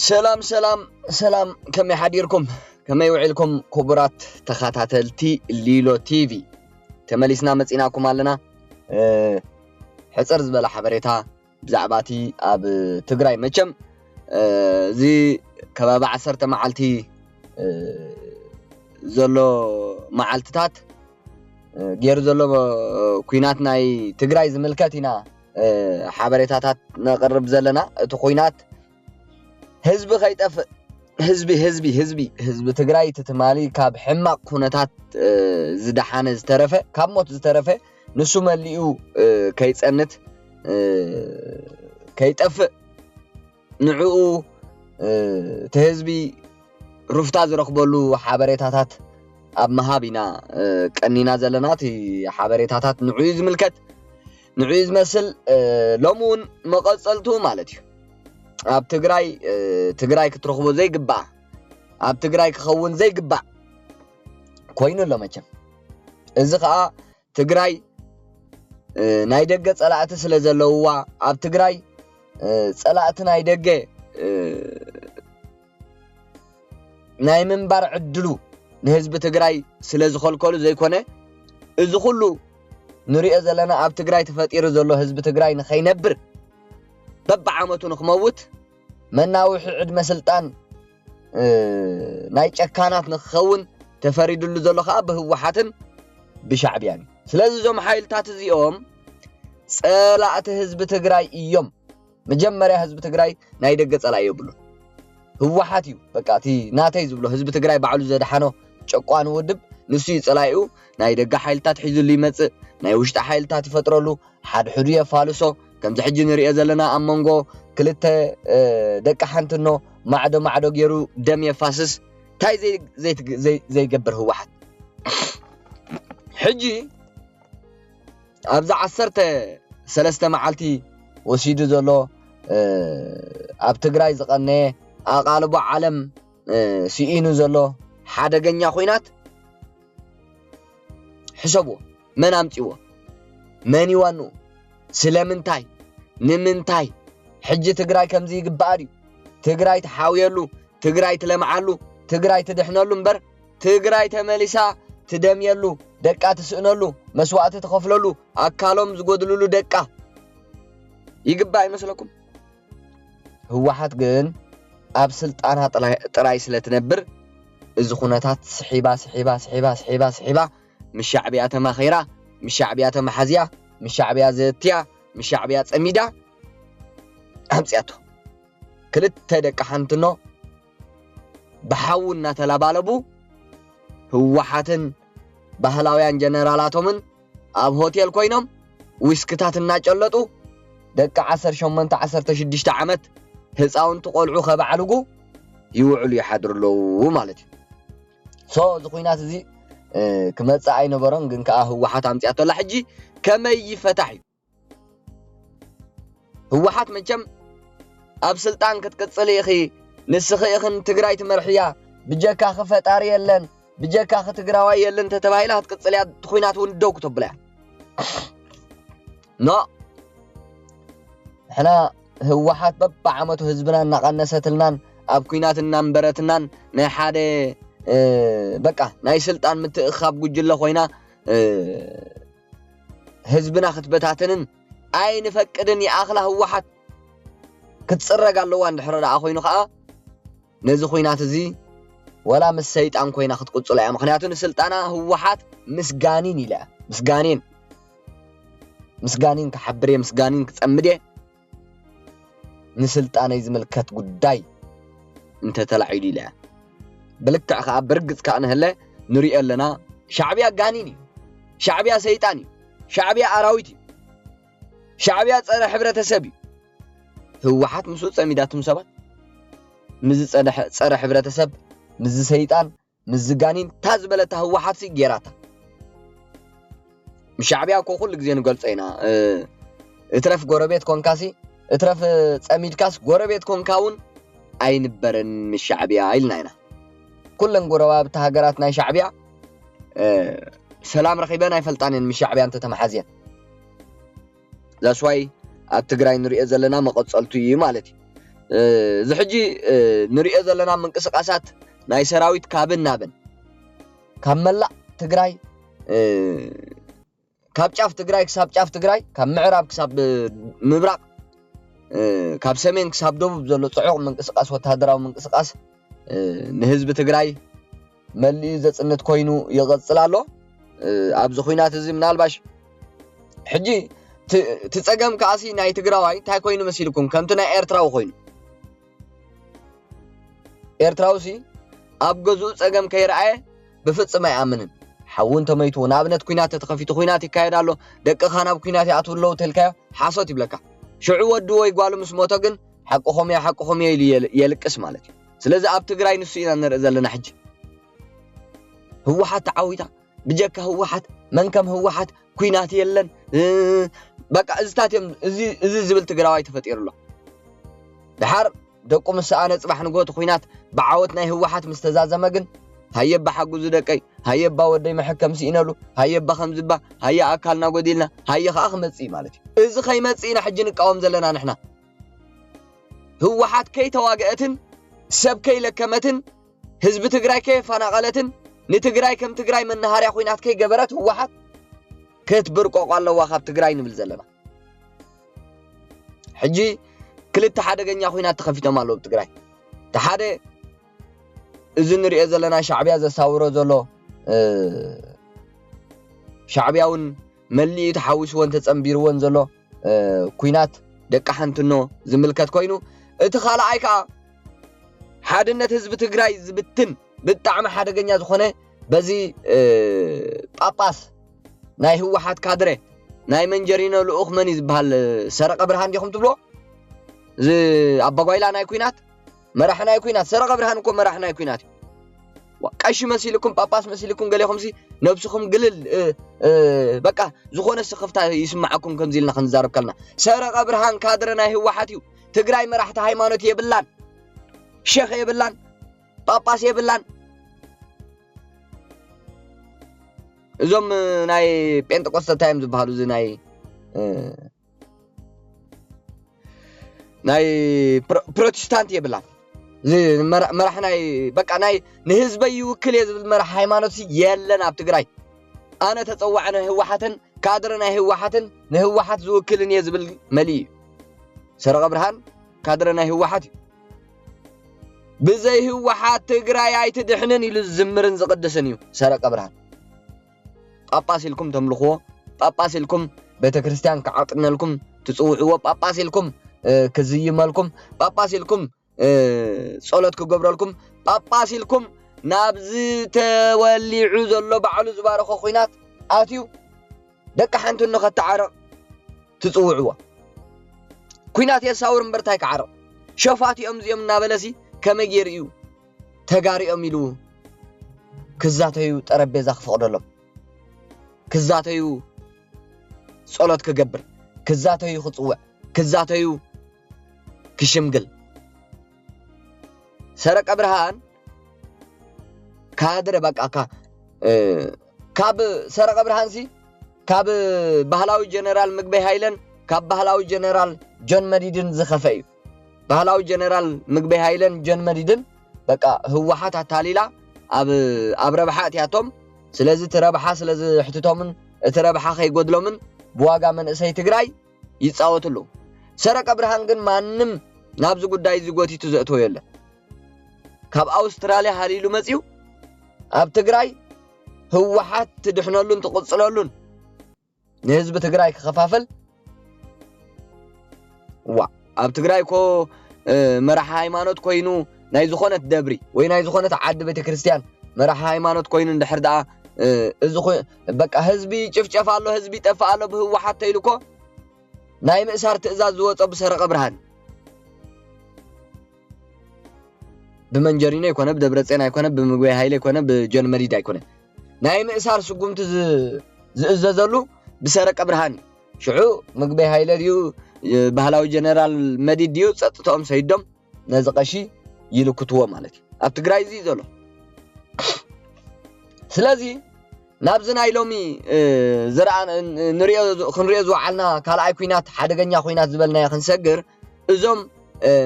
سلام سلام سلام كم يحديركم كم يوعلكم كبرات تخاتاتلتي ليلو تيفي تمليسنا مصيناكم علنا حصر زبل حبريتا بزعباتي اب تግራይ መቸም زي ከባቢ 10 መዓልቲ ዘሎ መዓልትታት ገይሩ ዘሎ ኩናት ናይ ትግራይ ዝምልከት ኢና ሓበሬታታት ነቅርብ ዘለና እቲ ኩናት ህዝቢ ከይጠፍ ህዝቢ ትግራይ ትትማሊ ካብ ሕማቅ ኩነታት ዝደሓነ ዝተረፈ ካብ ሞት ዝተረፈ ንሱ መሊኡ ከይጸንት ከይጠፍ ንዕኡ ተህዝቢ ሩፍታ ዝረክበሉ ሓበሬታታት ኣብ መሃቢና ቀኒና ዘለናት ሓበሬታታት ንዕኡ ዝምልከት ንዕኡ ዝመስል ሎሙን መቀጸልቱ ማለት እዩ ኣብ ትግራይ ክትረክቦ ዘይግባ ኣብ ትግራይ ክኸውን ዘይግባ ኮይኑ ኣሎ መቸም እዚ ከዓ ትግራይ ናይ ደገ ጸላእቲ ስለ ዘለውዋ ኣብ ትግራይ ጸላእቲ ናይ ደገ ናይ መንባር ዕድሉ ንህዝቢ ትግራይ ስለ ዝኸልከሉ ዘይኮነ እዚ ሁሉ ንሪኦ ዘለና ኣብ ትግራይ ተፈጢሩ ዘሎ ህዝቢ ትግራይ ንኸይነብር በብዓመቱ ንኽመውት መናውሒ ዕድመ ስልጣን ናይ ጨካናት ንኽኸውን ተፈሪድሉ ዘሎ ከዓ ብህወሓትን ብሻዕብያን ስለዚ ዞም ሓይልታት እዚኦም ጸላእቲ ህዝቢ ትግራይ እዮም መጀመርያ ህዝቢ ትግራይ ናይ ደገ ጸላእ የብሉ ህወሓት እዩ በቃ እቲ ናተይ ዝብሎ ህዝቢ ትግራይ ባዕሉ ዘድሓኖ ጨቋን ውድብ ንሱ ይጸላዩ ናይ ደገ ሓይልታት ሒዙሉ ይመጽእ ናይ ውሽጢ ሓይልታት ይፈጥረሉ ሓድሕዱ የፋልሶ ከምዚ ሕጂ ንሪኦ ዘለና ኣብ መንጎ ክልተ ደቂ ሓንትኖ ማዕዶ ገይሩ ደም የፋስስ ታይ ዘይገብር ህወሓት ሕጂ ኣብዛ 13 መዓልቲ ወሲዱ ዘሎ ኣብ ትግራይ ዝቐነየ ኣቃልቦ ዓለም ሲኢኑ ዘሎ ሓደገኛ ኩናት ሕሰብዎ መን ኣምጪዎ መን ይዋኑ ስለምንታይ ንምንታይ ሕጂ ትግራይ ከምዚ ይግባእ ድዩ ትግራይ ተሓውየሉ ትግራይ ትለምዓሉ ትግራይ ትድሕነሉ እምበር ትግራይ ተመሊሳ ትደምየሉ ደቃ ትስእነሉ መስዋዕቲ ትኸፍለሉ ኣካሎም ዝጎድልሉ ደቃ ይግባእ ይመስለኩም ህወሓት ግን ኣብ ስልጣና ጥራይ ስለትነብር እዚ ኩነታት ስሒባ ምሻዕብያ ተማኺራ ምሻዕብያ ተማሓዝያ ምሻዕብያ ዘትያ ምሻዕብያ ጸሚዳ ኣምጽያቶ ክልተ ደቂ ሓንትኖ ብሓውና ተላባለቡ ህወሓትን ባህላውያን ጀነራላቶምን ኣብ ሆቴል ኮይኖም ዊስክታት እናጨለጡ ደቂ 18 16 ዓመት ህፃውንቲ ቆልዑ ከበዓልጉ ይውዕሉ ይሓድርለው ማለት እዩ ሶ እዚ ኩናት እዚ ክመጽእ ኣይነበሮን ግን ከዓ ህወሓት ኣምጽያቶላ ሕጂ ከመይ ይፈታሕ እዩ ህወሓት መቸም ኣብ ስልጣን ክትቅጽል ኢኺ ንስኺ ኢኽን ትግራይ ትመርሕያ ብጀካ ክፈጣሪ የለን ብጀካ ክትግራዋይ የለን ተተባሂላ ክትቅጽል እያ ኩናት እውን ደው ክትብላ ኖ ሕና ህወሓት በብዓመቱ ህዝብና እናቐነሰትልናን ኣብ ኩናት እናንበረትናን ናይ ሓደ በቃ ናይ ስልጣን ምትእኻብ ጉጅለ ኮይና ህዝብና ክትበታትንን ኣይንፈቅድን ይኣኽላ ህወሓት ክትጽረግ ኣለዋ እንድሕር ደኣ ኮይኑ ከዓ ነዚ ኩናት እዚ ወላ ምስ ሰይጣን ኮይና ክትቅጽሎ እያ ምክንያቱ ንስልጣና ህወሓት ምስጋኒን ኢላ ምስጋኒን ክሓብር እየ ምስጋኒን ክጸምድ እየ ንስልጣነይ ዝምልከት ጉዳይ እንተተላዒሉ ኢላ ብልክዕ ከዓ ብርግጽ ከዓ ንህለ ንሪኦ ኣለና ሻዕብያ ጋኒን እዩ ሻዕብያ ሰይጣን እዩ ሻዕብያ ኣራዊት እዩ ሻዕብያ ጸረ ሕብረተሰብ እዩ ህወሓት ምስኡ ጸሚዳቱም ሰባት ምዝ ጸረ ሕብረተሰብ ምዝ ሰይጣን ምዝ ጋኒን ታዝበለታ ህወሓት ጌራታ ሻዕብያ እኮ ኩሉ ግዜ ንገልጾ ኢና እትረፍ ጎረቤት ኮንካሲ እትረፍ ጸሚድካስ ጎረቤት ኮንካውን ኣይንበረን ሻዕብያ ኢልና ኢና ኩለን ጎረባብቲ ሃገራት ናይ ሻዕብያ ሰላም ረኺበን ኣይፈልጣንን ሻዕብያ እንተ ተማሓዝየን that's why ኣብ ትግራይ ንሪኦ ዘለና መቀጸልቱ እዩ ማለት እዩ ዝሕጂ ንሪኦ ዘለና ምንቅስቃሳት ናይ ሰራዊት ካብን ናብን ካብ መላእ ትግራይ ካብ ጫፍ ትግራይ ክሳብ ጫፍ ትግራይ ካብ ምዕራብ ክሳብ ምብራቅ ካብ ሰሜን ክሳብ ደቡብ ዘሎ ጽዑቕ ምንቅስቃስ ወተሃደራዊ ምንቅስቃስ ንህዝቢ ትግራይ መልኡ ዘጽንት ኮይኑ ይቕጽል ኣሎ ኣብዚ ኩናት እዚ ምናልባሽ ሕጂ ትጸገም ከኣሲ ናይ ትግራዋይ እንታይ ኮይኑ መሲልኩም ከምቲ ናይ ኤርትራዊ ኮይኑ ኤርትራውሲ ኣብ ገዝኡ ጸገም ከይረኣየ ብፍጽም ኣይኣምንን ሓውን ተመይቱ ንኣብነት ኩናት ተኸፊቱ ኩናት ይካየድ ኣሎ ደቅኻ ናብ ኩናት ይኣትው ኣለዉ ተልካዮ ሓሶት ይብለካ ሽዑ ወዲ ወይ ጓሉ ምስ ሞቶ ግን ሓቅኹም እያ ኢሉ የልቅስ ማለት እዩ ስለዚ ኣብ ትግራይ ንሱ ኢና ንርኢ ዘለና ሕጂ ህወሓት ተዓዊታ ብጀካ ህወሓት መንከም ህወሓት ኩናት የለን በቃ እዝታት እዮም እዚ ዝብል ትግራዋይ ተፈጢሩ ኣሎ ድሓር ደቁ ምስኣነ ጽባሕ ንጎት ኩናት ብዓወት ናይ ህወሓት ምስተዛዘመ ግን ሃየባ ሓጉዙ ደቀይ ሃየባ ወደይ መሐከም ሲኢነሉ ሃየባ ከምዝባ ሃየ ኣካልና ጎዲልና ሃየ ከዓ ክመጽእ ማለት እዩ እዚ ከይመጽእና ሕጂ ንቃወም ዘለና ንሕና ህወሓት ከይተዋግአትን ሰብ ከይለከመትን ህዝቢ ትግራይ ከይፈናቐለትን ንትግራይ ከም ትግራይ መናሃርያ ኩናት ከይገበረት ህወሓት ክትብርቆቕ ኣለዋ ካብ ትግራይ ንብል ዘለና ሕጂ ክልተ ሓደገኛ ኩናት ተኸፊቶም ኣለዉ ትግራይ ተሓደ እዚ ንሪኦ ዘለና ሻዕብያ ዘሳውሮ ዘሎ ሻዕብያውን መሊኡ ተሓዊስዎን ተጸምቢርዎን ዘሎ ኩናት ደቂ ሓንትኖ ዝምልከት ኮይኑ እቲ ካልኣይ ከዓ ሓድነት ህዝቢ ትግራይ ዝብትን ብጣዕሚ ሓደገኛ ዝኾነ በዚ ጳጳስ ናይ ህወሓት ካድሬ ናይ መንጀሪኖ ልኡኽ መን ዝበሃል ሰረቐ ብርሃን ዲኹም ትብሎ እዚ ኣባጓይላ ናይ ኩናት መራሒ ናይ ኩናት ሰረቐ ብርሃን እኮ መራሒ ናይ ኩናት ቀሺ መሲልኩም ጳጳስ መሲልኩም ገሌኹምሲ ነብስኹም ግልል በቃ ዝኾነ ስኽፍታ ይስማዓኩም ከምዚ ኢልና ክንዛረብ ከልና ሰረቐ ብርሃን ካድረ ናይ ህወሓት እዩ ትግራይ መራሕቲ ሃይማኖት የብላን ሼኽ የብላን ጳጳስ የብላን እዞም ናይ ጴንጤቆስተ ታይም ዝበሃሉ እዚ ናይ ፕሮቴስታንት የብላን መራሕ ናይ በቃ ናይ ንህዝበይ ይውክል ዝብል መራሕ ሃይማኖት የለን ኣብ ትግራይ ኣነ ተጸዋዕ ናይ ህወሓትን ካድረ ናይ ህወሓትን ንህወሓት ዝውክልን እየ ዝብል መሊእ እዩ ሰረቐ ብርሃን ካድረ ናይ ህወሓት እዩ ብዘይ ህወሓት ትግራይ ኣይትድሕንን ኢሉ ዝዝምርን ዝቕድስን እዩ ሰረቐ ብርሃን ጳጳስ ኢልኩም ተምልኽዎ ጳጳስ ኢልኩም ቤተ ክርስቲያን ክዓጥነልኩም ትጽውዕዎ ጳጳስ ኢልኩም ክዝይመልኩም ጳጳስ ኢልኩም ጸሎት ክገብረልኩም ጳጳስ ኢልኩም ናብዚ ተወሊዑ ዘሎ ባዕሉ ዝባረኾ ኩናት ኣትዩ ደቂ ሓንቲ ንኸተዓረቕ ትጽውዕዎ ኩናት የሳውር እምበርታይ ክዓረቕ ሸፋት እዮም እዚኦም እናበለሲ ከመይ ጌር እዩ ተጋሪኦም ኢሉ ክዛተዩ ጠረጴዛ ክፈቕደሎም ክዛተዩ ጸሎት ክገብር ክዛተዩ ክጽውዕ ክዛተዩ ክሽምግል ሰረቀ ብርሃን ካድረ በቃ ካብ ሰረቀ ብርሃንሲ ካብ ባህላዊ ጀነራል ምግበይ ሃይለን ካብ ባህላዊ ጀነራል ጆን መዲድን ዝኸፈ እዩ ባህላዊ ጀነራል ምግበይ ሃይለን ጆን መዲድን በቃ ህወሓት ኣታሊላ ኣብ ረብሓ እትያቶም ስለዚ ትረብሓ ስለዚ ሕትቶምን እቲ ረብሓ ከይጎድሎምን ብዋጋ መንእሰይ ትግራይ ይጻወትሉ ሰረቀ ብርሃን ግን ማንም ናብዚ ጉዳይ ዝጎቲቱ ዘእትዎ የለን ካብ ኣውስትራልያ ሃሊሉ መጺኡ ኣብ ትግራይ ህወሓት ትድሕነሉን ትቕጽለሉን ንህዝቢ ትግራይ ክኸፋፈል ኣብ ትግራይ ኮ መራሒ ሃይማኖት ኮይኑ ናይ ዝኾነት ደብሪ ወይ ናይ ዝኾነት ዓዲ ቤተ ክርስቲያን መራሒ ሃይማኖት ኮይኑ እንድሕር ደኣ እዚ በቃ ህዝቢ ጭፍጨፍ ኣሎ ህዝቢ ጠፋ ኣሎ ብህወሓት ተይልኮ ናይ ምእሳር ትእዛዝ ዝወጾ ብሰረቀ ብርሃን بمنجرينا يكونه بدبرتسينا يكونه بمقوي هايلة يكونه بجون مريدا يكونه نايم إسار سقومت زلوا بسرق أبرهان شعو مقوي هايلة ديو بهلاو جنرال مدي ديو ستتهم سيدهم نزقشي يلو كتوه مالك أبتقراي زي زلو سلازي نابزنا يلومي زرعان خنريزو عالنا كالعي كوينات حدقنيا خوينات زبلنا يخنسقر ازوم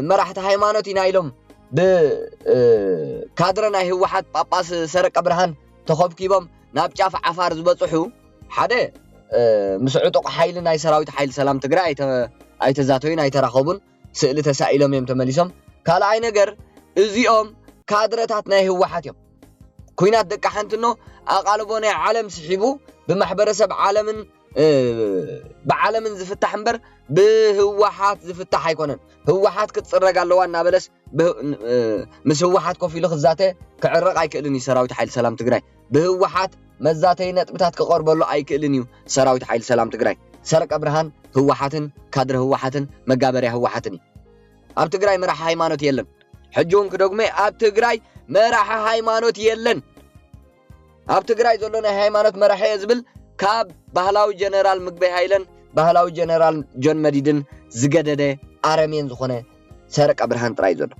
መራሕቲ ሃይማኖት ኢና ኢሎም ብካድረ ናይ ህወሓት ጳጳስ ሰረቀ ብርሃን ተኸብኪቦም ናብ ጫፍ ዓፋር ዝበፅሑ ሓደ ምስ ዕጡቕ ሓይሊ ናይ ሰራዊት ሓይሊ ሰላም ትግራይ ኣይተዛተዩን ኣይተራኸቡን ስእሊ ተሳኢሎም እዮም ተመሊሶም ካልኣይ ነገር እዚኦም ካድረታት ናይ ህወሓት እዮም ኩናት ደቂ ሓንትኖ ኣቓልቦ ናይ ዓለም ስሒቡ ብማሕበረሰብ ዓለምን بعالمن زفت حنبر بهواحات زفت حيكونن هواحات كتصرق اللوا نابلس مس هواحات كوفي لخ ذاته كعرق ايكلني سراويت حيل سلام تግራይ بهواحات مزاتي نطبታት كقربلو ايكلنيو سراويت حيل سلام تግራይ سرق برهان هواحاتن كادر هواحاتن مغابريا هواحاتن اب تግራይ مرح ሃይማኖት የለን ሕጆን ክደግመ اب تግራይ مرح ሃይማኖት የለን اب تግራይ ዘሎና ሃይማኖት مرح ዝብል ካብ ባህላዊ ጀነራል ምግበይ ሃይለን ባህላዊ ጀነራል ጆን መዲድን ዝገደደ አረሜን ዝኾነ ሰረቀ ብርሃን ጥራይ ዘሎ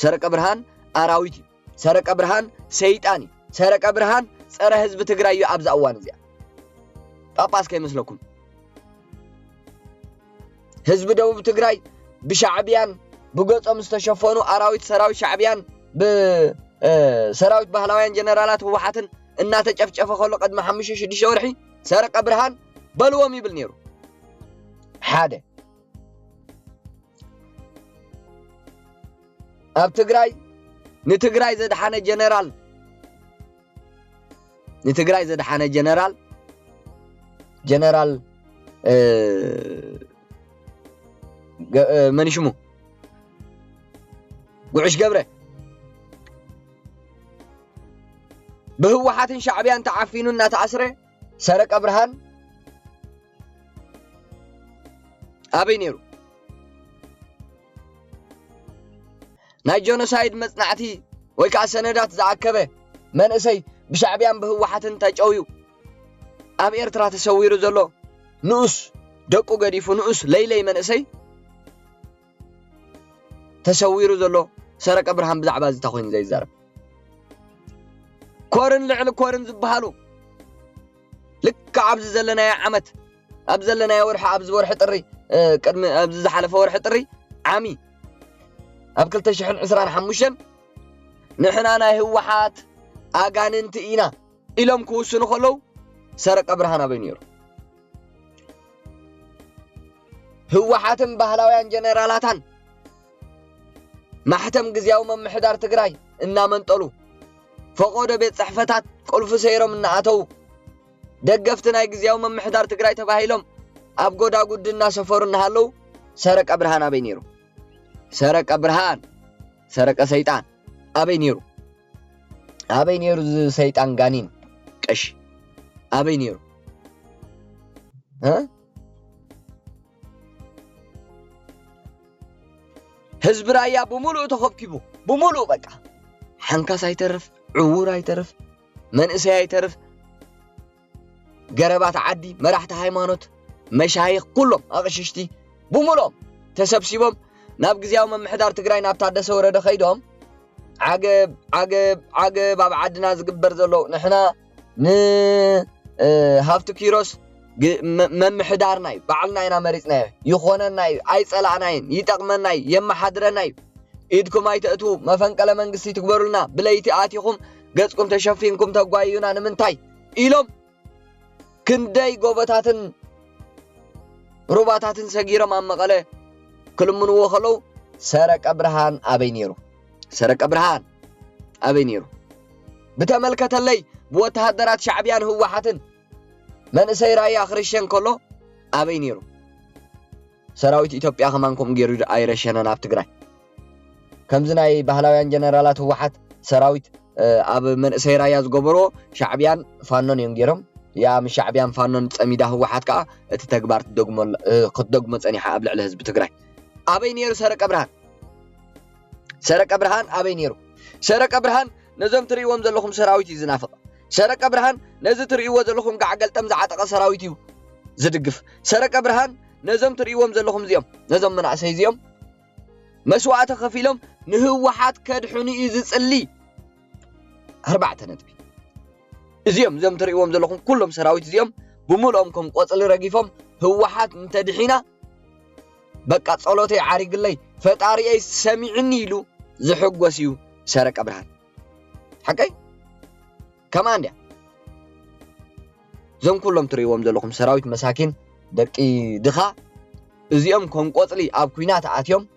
ሰረቀ ብርሃን አራዊት ሰረቀ ብርሃን ሰይጣን ሰረቀ ብርሃን ፀረ ህዝብ ትግራይ እዩ ኣብዛ እዋን እዚኣ ጳጳስ ከይመስለኩም ህዝብ ደቡብ ትግራይ ብሻዕቢያን ብገጾም ዝተሸፈኑ አራዊት ሰራዊት ሻዕቢያን በሰራዊት ባህላውያን ጀነራላት ህወሓትን እናተጨፍጨፈ ከሎ ቀድመ 5-6 ወርሒ سرق برهان بلوم يبل نيرو حاده اب تግራይ نتግራይ زدحانه جنرال نتግራይ زدحانه جنرال من يشمو قعش قبره بهواحات شعبيان تعفينو الناس عسره سرق برهان أبي نيرو ناي جونوسايد مصنعتي ويكا سندات زعكبه من اسي بشعبيان بهواحتن تاجويو اب ኤርትራ ተሰዊሩ ዘሎ ንኡስ ደቁ ገዲፉ ንኡስ ለይለይ من اسي ተሰዊሩ ዘሎ سرق برهان بزعبا زي تخوين زي زرب كورن لعل كورن زبحالو لك عبز زلنا يا عمت عبز زلنا يا ورح عبز ورح طري قدم عبز زحلفه ورح طري عامي ابكل تشحن عسران حموشن نحنا ناي هوحات اغاننت اينا الهم كوسن خلو سرق برهان بينيرو هوحاتن بهلاويان جنرالاتان محتم غزياو ممحدار تግራይ እና መንጠሉ فقود بيت صحفتات قلف سيرم እና አተው دقفتنا يجزيو من محدار تقرأي تباهيلهم أبقود أقودنا سفرنا هلو سرق أبرهان أبي نيرو سرق أبرهان سرق سيطان أبي نيرو سيطان قانين كش أبي نيرو ها حزب رايا بمولو تخف كيبو بمولو بقى حنكاس هيترف عور هيترف من إسي هيترف قربات عدي مرحت هايمانوت مشايخ كلهم اغششتي بمولهم تسبسيبهم ناب غزياو ممحدار تግራይ ናብ ታደሰ ወረደ خيدهم عقب اب عدنا زغبر زلو نحنا ن هافت كيروس ممحدارناي بعلنا اينا مريصنا يخونناي اي صلاعناي يطقمناي يمحدرناي ايدكم ايتاتو مفنقل منغستي تكبرلنا بليتي اتيكم ገጽኩም ተሸፊንኩም ተጓዩና ንምንታይ ኢሎም كنداي قوباتاتن روباتاتن سجيرم عم مقالة كل من وخلو سرق أبرهان أبينيرو سرق أبرهان أبينيرو بتملكة اللي بوتهدرات شعبيان هو حتن من سيراي آخر الشين كله أبينيرو سراويت إثيوبيا خمانكم جيرو أيرشنا نافتقراي كم زناي بهلاويان جنرالات هو حت سراويت أب من سيراي أزقبرو شعبيان فانون ينجيرم يا مش شعبيان فانون تسميده هو حد كا تتكبر تدقمل قدقمل صنيحة قبل على حزب تግራይ أبي نيرو سرق أبرهان أبي نيرو سرق أبرهان نزم تريوم زلهم سراويتي زنافق سرق أبرهان نزم تريوم زلهم قعقلتم زعتق سراويتيو زدقف سرق أبرهان نزم تريوم زلهم زيوم نزم من عسي زيوم مسوعة خفيلهم نهو حد كدحني يزصلي 4 نتبي زيوم زم تريوم زلهم كلهم سراويت زيوم بمولهمكم قصل رغيفهم هوحات انتدحينا بقى صلوتي عارق لي ፈጣሪይ ሰሚዕኒ ኢሉ ዝሕጎስ እዩ ሰረቀ ብርሃን حقي كمان دي زم كلهم تريوم زلكم سراويت مساكين دقي دخا ازيهم كم قصلي اب كوينات اتيوم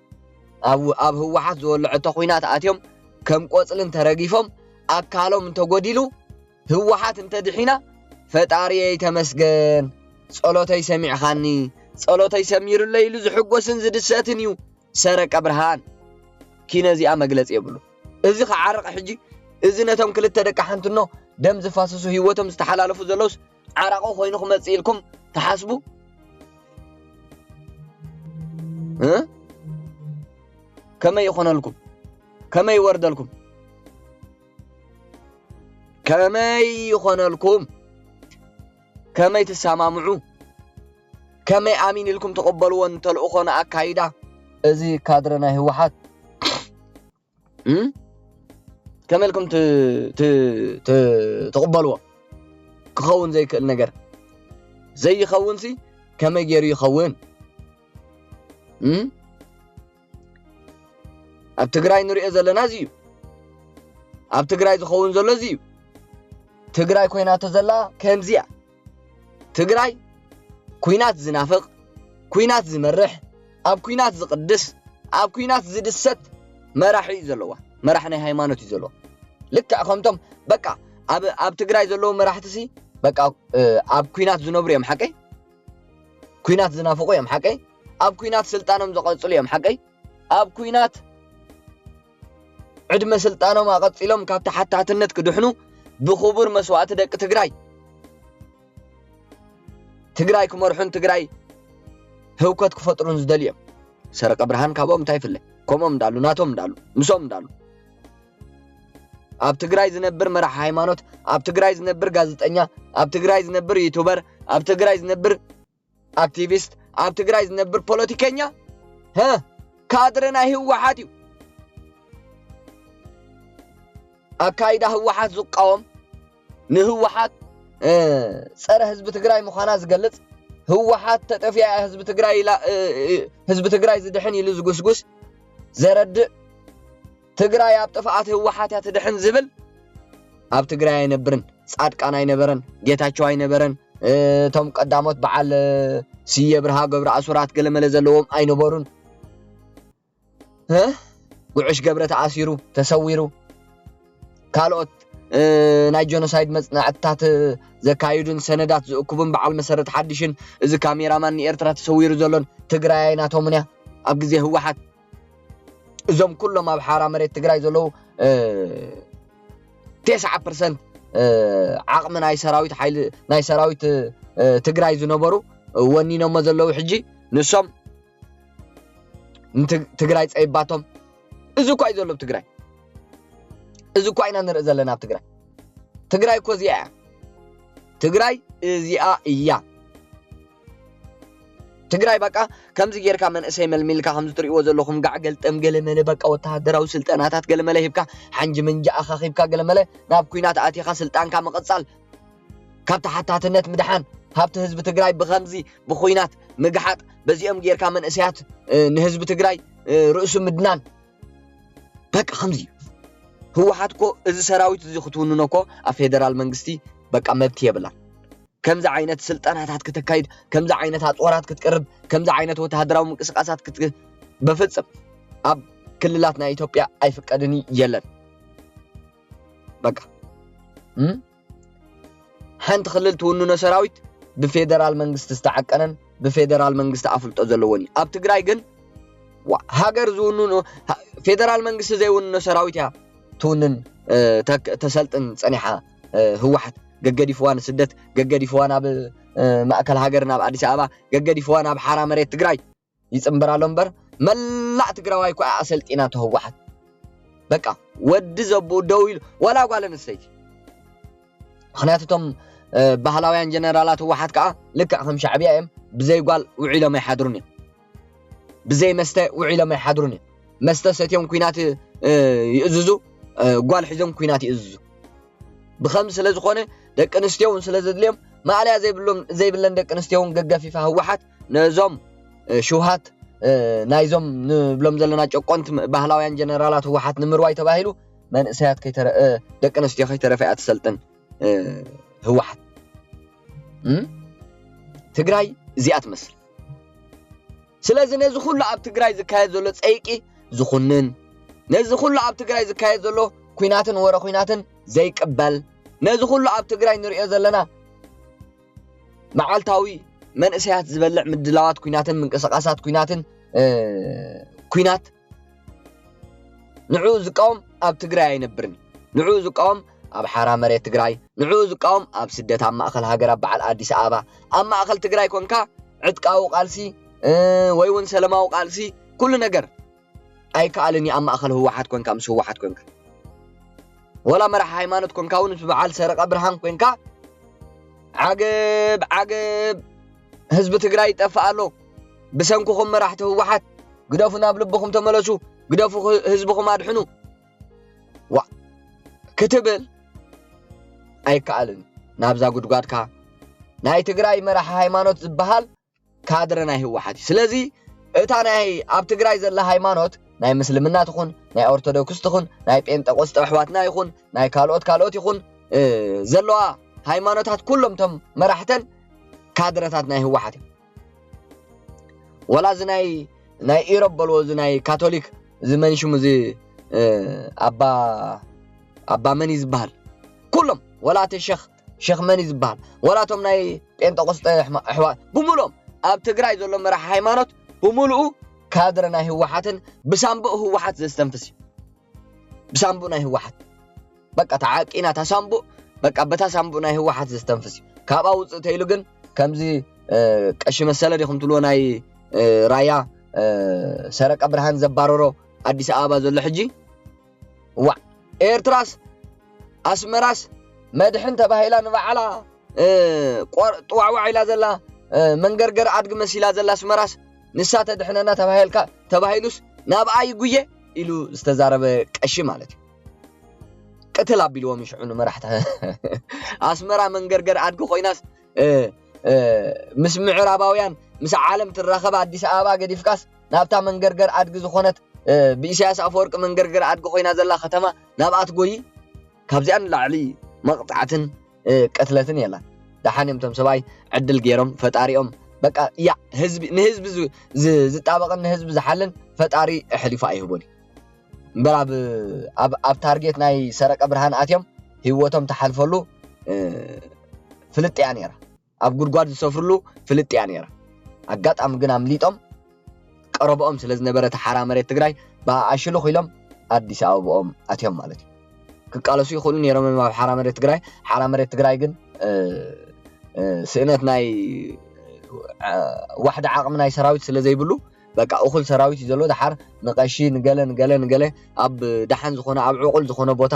اب هوحات زولعته كوينات اتيوم كم قصلن ترغيفهم اكالهم تغوديلو هوحات انت دحينا فطاري تمسجن صلوتي سميعخاني صلوتي سمير الليل زحقوسن زدساتنيو سرق برهان كينزي امغلص يبلو ازي خعرق حجي ازنتهم كلته دق حنتنو دم زفاسسو هيوتهم استحلالفو زلوس عرقو خوينو مصيلكم تحاسبوا كما يخون لكم كما يورد لكم كما يخون لكم كما يتسامعوا كما امين لكم تقبلوا انت الاخونا اكايدا ازي كادرنا هوحات كما لكم تقبلوا كخون زي كل نجر زي يخون سي كما يجري يخون اب تግራይ ንሪኦ ዘለና ዝዩ اب تግራይ ዝኸውን ዘሎ ዝዩ ትግራይ ኮይናቶ ዘላ ከምዚያ ትግራይ ኩይናት ዝናፍቅ ኩይናት ዝመርሕ اب ኩይናት ዝቅድስ اب ኩይናት ዝድሰት መራሒ ዘለዋ መራሕ ናይ ሃይማኖት እዩ ዘለዋ ልክዕ ከምቶም በቃ اب ትግራይ ዘለዎ መራሕቲ ሲ በቃ اب ኩይናት ዝነብሩ እዮም ሓቀይ ኩይናት ዝናፍቁ እዮም ሓቀይ اب ኩይናት ስልጣኖም ዝቀጽሉ እዮም ሓቀይ اب ኩይናት عدم سلطانهم اقصيلهم كابت حتى حتنت كدحنو بخبر مسوات دق تግራይ كمرحون تግራይ هوكت كفطرون زدليم سرق برهان كابوم تايفله كومم دالو ناتوم دالو مسوم دالو اب تግራይ ዝነብር መራح ሃይማኖት اب تግራይ ዝነብር ጋዜጠኛ اب تግራይ ዝነብር ዩቲዩበር اب تግራይ ዝነብር አክቲቪስት اب تግራይ ዝነብር ፖለቲከኛ ካድረና ህወሓት እዩ أكايدا هوحات زقاوم نهوحات صره حزب تግራይ مخانا زغلص هوحات تطفيا حزب تግራይ لا حزب تግራይ زدحن يلو زغسغس زرد تግራይ اب طفعات هوحات يا تدحن زبل اب تግራይ ينبرن صادقان اينبرن ጌታቸው አይነበረን ቶም ቀዳሞት በዓል ሲየ ብርሃ ገብረ አሱራት ገለመለ ዘለዎም አይነበሩን ጉዕሽ ገብረ ተአሲሩ ተሰዊሩ ካልኦት ናይ ጆኖሳይድ መጽናዕታት ዘካይዱን ሰነዳት ዝእኩቡን በዓል መሰረት ሓድሽን እዚ ካሜራማን ኤርትራ ተሰዊሩ ዘሎን ትግራይ ናቶምንያ ኣብ ግዜ ህወሓት እዞም ኩሎም ኣብ ሓራ መሬት ትግራይ ዘለው 9% ዓቅሚ ናይ ሰራዊት ሓይሊ ናይ ሰራዊት ትግራይ ዝነበሩ ወኒኖም ዘለው ሕጂ ንሶም ትግራይ ጸይባቶም እዚ እኮ እዩ ዘሎ ትግራይ እዚ እኮ አይና ንርኢ ዘለና ኣብ ትግራይ ትግራይ እኮ እዚኣ ትግራይ እዚኣ እያ ትግራይ በቃ ከምዚ ጌርካ መንእሰይ መልሚልካ ከምዚ ትሪእዎ ዘለኹም ጋዕገል ጠምገለመለ በቃ ወተሃደራዊ ስልጣናታት ገለመለ ሂብካ ሓንጂ መንጃ ኣኻኺብካ ገለመለ ናብ ኩናት ኣቲኻ ስልጣንካ መቐጻል ካብ ተሓታትነት ምድሓን ሃብቲ ህዝቢ ትግራይ ብኸምዚ ብኩናት ምግሓጥ በዚኦም ጌርካ መንእሰያት ንህዝቢ ትግራይ ርእሱ ምድናን በቃ ከምዚ هوحات كو إذا سراويت زي خطونو نكو فيدرال منغستي بقى مبتي يبلا كم ذا عينات سلطانات كتكايد كم ذا عينات اطورات كتقرب كم ذا عينات وتهدراو منقسقاسات بفصم اب كللاتنا ايثيوبيا ايفقدني يلن بقى حنت خلل تونو سراويت بفيدرال منغست استعقنن بفيدرال منغست افلطو زلوني اب تግራይ ግን هاجر زونو فيدرال منغست زي ونو سراويت يا تونن تسلطن صنيحه هوحت غغدي فوان سدت غغدي فوان اب ماكل هاجرنا باديس ابا غغدي فوان اب حرا مريت تግራይ يصمبرالو امبر ملع تግራዋይ ኮ አሰልጢና ተህወሓት በቃ ወድ ዘቦ ደውል ወላ ጓለን ሰይት ምክንያቱም ባህላውያን ጀነራላት ህወሓት ከአ ልክ ከም ሻዕቢያ እዮም ብዘይ ጓል ውዒሎም ይሓድሩን ብዘይ መስተ ውዒሎም ይሓድሩን መስተ ሰትዮም ኩናት ይእዝዙ ጓል ሒዞም ኩናት ይእዝዙ بخمس ስለዝኾነ ደቅ ንስቲውን ስለዘድልዮም ማዕልያ ዘይብለን ደቅ ንስቲውን ገገፊፋ ህወሓት ነዞም ሹሃት ናይዞም ንብሎም ዘለና ጨቆንት ባህላውያን ጀነራላት ህወሓት ንምርዋይ ተባሂሉ መንእሰያት ደቂ ኣንስትዮ ከይተረፈያ ትሰልጥን ህወሓት ትግራይ እዚኣ ትመስል ስለዚ ነዚ ኩሉ ኣብ ትግራይ ዝካየድ ዘሎ ፀይቂ ዝኹንን ነዚ ኩሉ ኣብ ትግራይ ዝካየድ ዘሎ ኩናትን ወረ ኩናትን ዘይቅበል ነዚ ኩሉ ኣብ ትግራይ ንሪኦ ዘለና መዓልታዊ መንእሰያት ዝበልዕ ምድላዋት ኩናትን ምንቅስቃሳት ኩናትን ኩናት ንዑ ዝቃወም ኣብ ትግራይ ኣይነብርን ንዑ ዝቃወም ኣብ ሓራ መሬት ትግራይ ንዑ ዝቃወም ኣብ ስደት ኣብ ማእከል ሃገር ኣብ በዓል ኣዲስ ኣበባ ኣብ ማእከል ትግራይ ኮንካ ዕጥቃዊ ቃልሲ ወይ እውን ሰላማዊ ቃልሲ ኩሉ ነገር ኣይከኣልኒ ኣብ ማእከል ህወሓት ኮንካ ምስ ህወሓት ኮንካ ወላ መራሒ ሃይማኖት ኮንካ እውን ምስ በዓል ሰረቀ ብርሃን ኮንካ ዓገብ ህዝቢ ትግራይ ይጠፍእ ኣሎ ብሰንኩኹም መራሕቲ ህወሓት ግደፉ ናብ ልብኹም ተመለሱ ግደፉ ህዝብኹም ኣድሕኑ ክትብል ኣይከኣልን ናብዛ ጉድጓድካ ናይ ትግራይ መራሒ ሃይማኖት ዝበሃል ካድረ ናይ ህወሓት ስለዚ እታ ናይ ኣብ ትግራይ ዘላ ሃይማኖት ናይ ምስልምና ትኹን ናይ ኦርቶዶክስ ትኹን ናይ ጴንጤቆስጤ ኣሕዋትና ይኹን ናይ ካልኦት ይኹን ዘለዋ ሃይማኖታት ኩሎም ቶም መራሕተን ካድረታት ናይ ህወሓት ወላ ዝናይ ኢሮብ በልዎ ዝናይ ካቶሊክ ዝመንሽሙ ዚ ኣባ መኒ ዝበሃል ኩሎም ወላ ሸኽ መኒ ዝበሃል ወላ ቶም ናይ ጴንጤቆስጤ ኣሕዋት ብምሎም ኣብ ትግራይ ዘሎ መራሒ ሃይማኖት ብምሉኡ ካድረ ናይ ህወሓትን ብሳምቡእ ህወሓት ዘስተንፍስ ብሳምቡእ ናይ ህወሓት በቃ ተዓቂና ተሳምቡእ በቃ በታ ሳምቡእ ናይ ህወሓት ዘስተንፍስ ካብኣ ውፅእ ተይሉ ግን ከምዚ ቀሺ መሰለ ዲኹም ትልዎ ናይ ራያ ሰረቀ ብርሃን ዘባረሮ ኣዲስ ኣበባ ዘሎ ሕጂ ኤርትራስ ኣስመራስ መድሕን ተባሂላ ንባዕላ ጥዋዕዋዕ ኢላ ዘላ መንገርገር ኣድጊ መሲላ ዘላ ኣስመራስ ንሳ ተድሕነና ተባሂሉስ ናብኣ ይጉየ ኢሉ ዝተዛረበ ቀሺ ማለት እዩ ቅትል ኣቢልዎም ይሽዑ ንመራሕቲ ኣስመራ መንገርገር ኣድጊ ኮይናስ ምስ ምዕራባውያን ምስ ዓለም ትራኸብ ኣዲስ ኣበባ ገዲፍካስ ናብታ መንገርገር ኣድጊ ዝኾነት ብኢሳያስ ኣፈወርቂ መንገርገር ኣድጊ ኮይና ዘላ ከተማ ናብኣ ትጎይ ካብዚኣን ላዕሊ መቕጣዕትን ቅትለትን የላ ዳሓንዮም ቶም ሰብኣይ ዕድል ገይሮም ፈጣሪኦም በቃ ንህዝቢ ዝጣበቕን ንህዝቢ ዝሓልን ፈጣሪ ኣሕሊፉ ኣይህቦን እምበር ኣብ ታርጌት ናይ ሰረቀ ብርሃን ኣትዮም ህይወቶም ተሓልፈሉ ፍልጥ እያ ነይራ ኣብ ጉድጓድ ዝሰፍርሉ ፍልጥ እያ ነይራ ኣጋጣሚ ግን ኣምሊጦም ቀረብኦም ስለ ዝነበረ ሓራ መሬት ትግራይ ብኣሽሉ ኢሎም ኣዲስ ኣበባኦም ኣትዮም ማለት እዩ ክቃለሱ ይኽእሉ ነይሮም ኣብ ሓራ መሬት ትግራይ ግን ስእነት ናይ ዋሕደ ዓቕሚ ናይ ሰራዊት ስለ ዘይብሉ በቃ እኹል ሰራዊት እዩ ዘሎ ድሓር ንቀሺ ንገለ ኣብ ዳሓን ዝኾነ ኣብ ዕቑል ዝኾነ ቦታ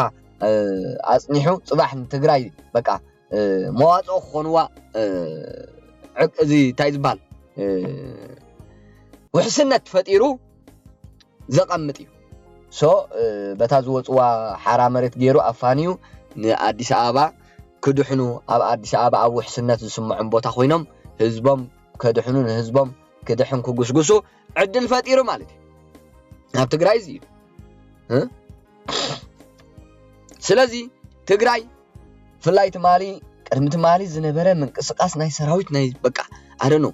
ኣፅኒሑ ፅባሕ ንትግራይ በቃ መዋፅኦ ክኾንዋ እዚ እንታይ ዝበሃል ውሕስነት ፈጢሩ ዘቐምጥ እዩ በታ ዝወፅዋ ሓራ መሬት ገይሩ ኣፋንዩ ንኣዲስ ኣበባ ክድሕኑ ኣብ ኣዲስ ኣበባ ኣብ ውሕስነት ዝስምዖም ቦታ ኮይኖም ህዝቦም ከድሕኑ ንህዝቦም ክድሕን ክጉስጉሱ ዕድል ፈጢሩ ማለት እዩ ኣብ ትግራይ እዚ እዩ ስለዚ ትግራይ ፍላይ ትማሊ ቅድሚ ትማሊ ዝነበረ ምንቅስቃስ ናይ ሰራዊት ናይ በቃ ኣደኖ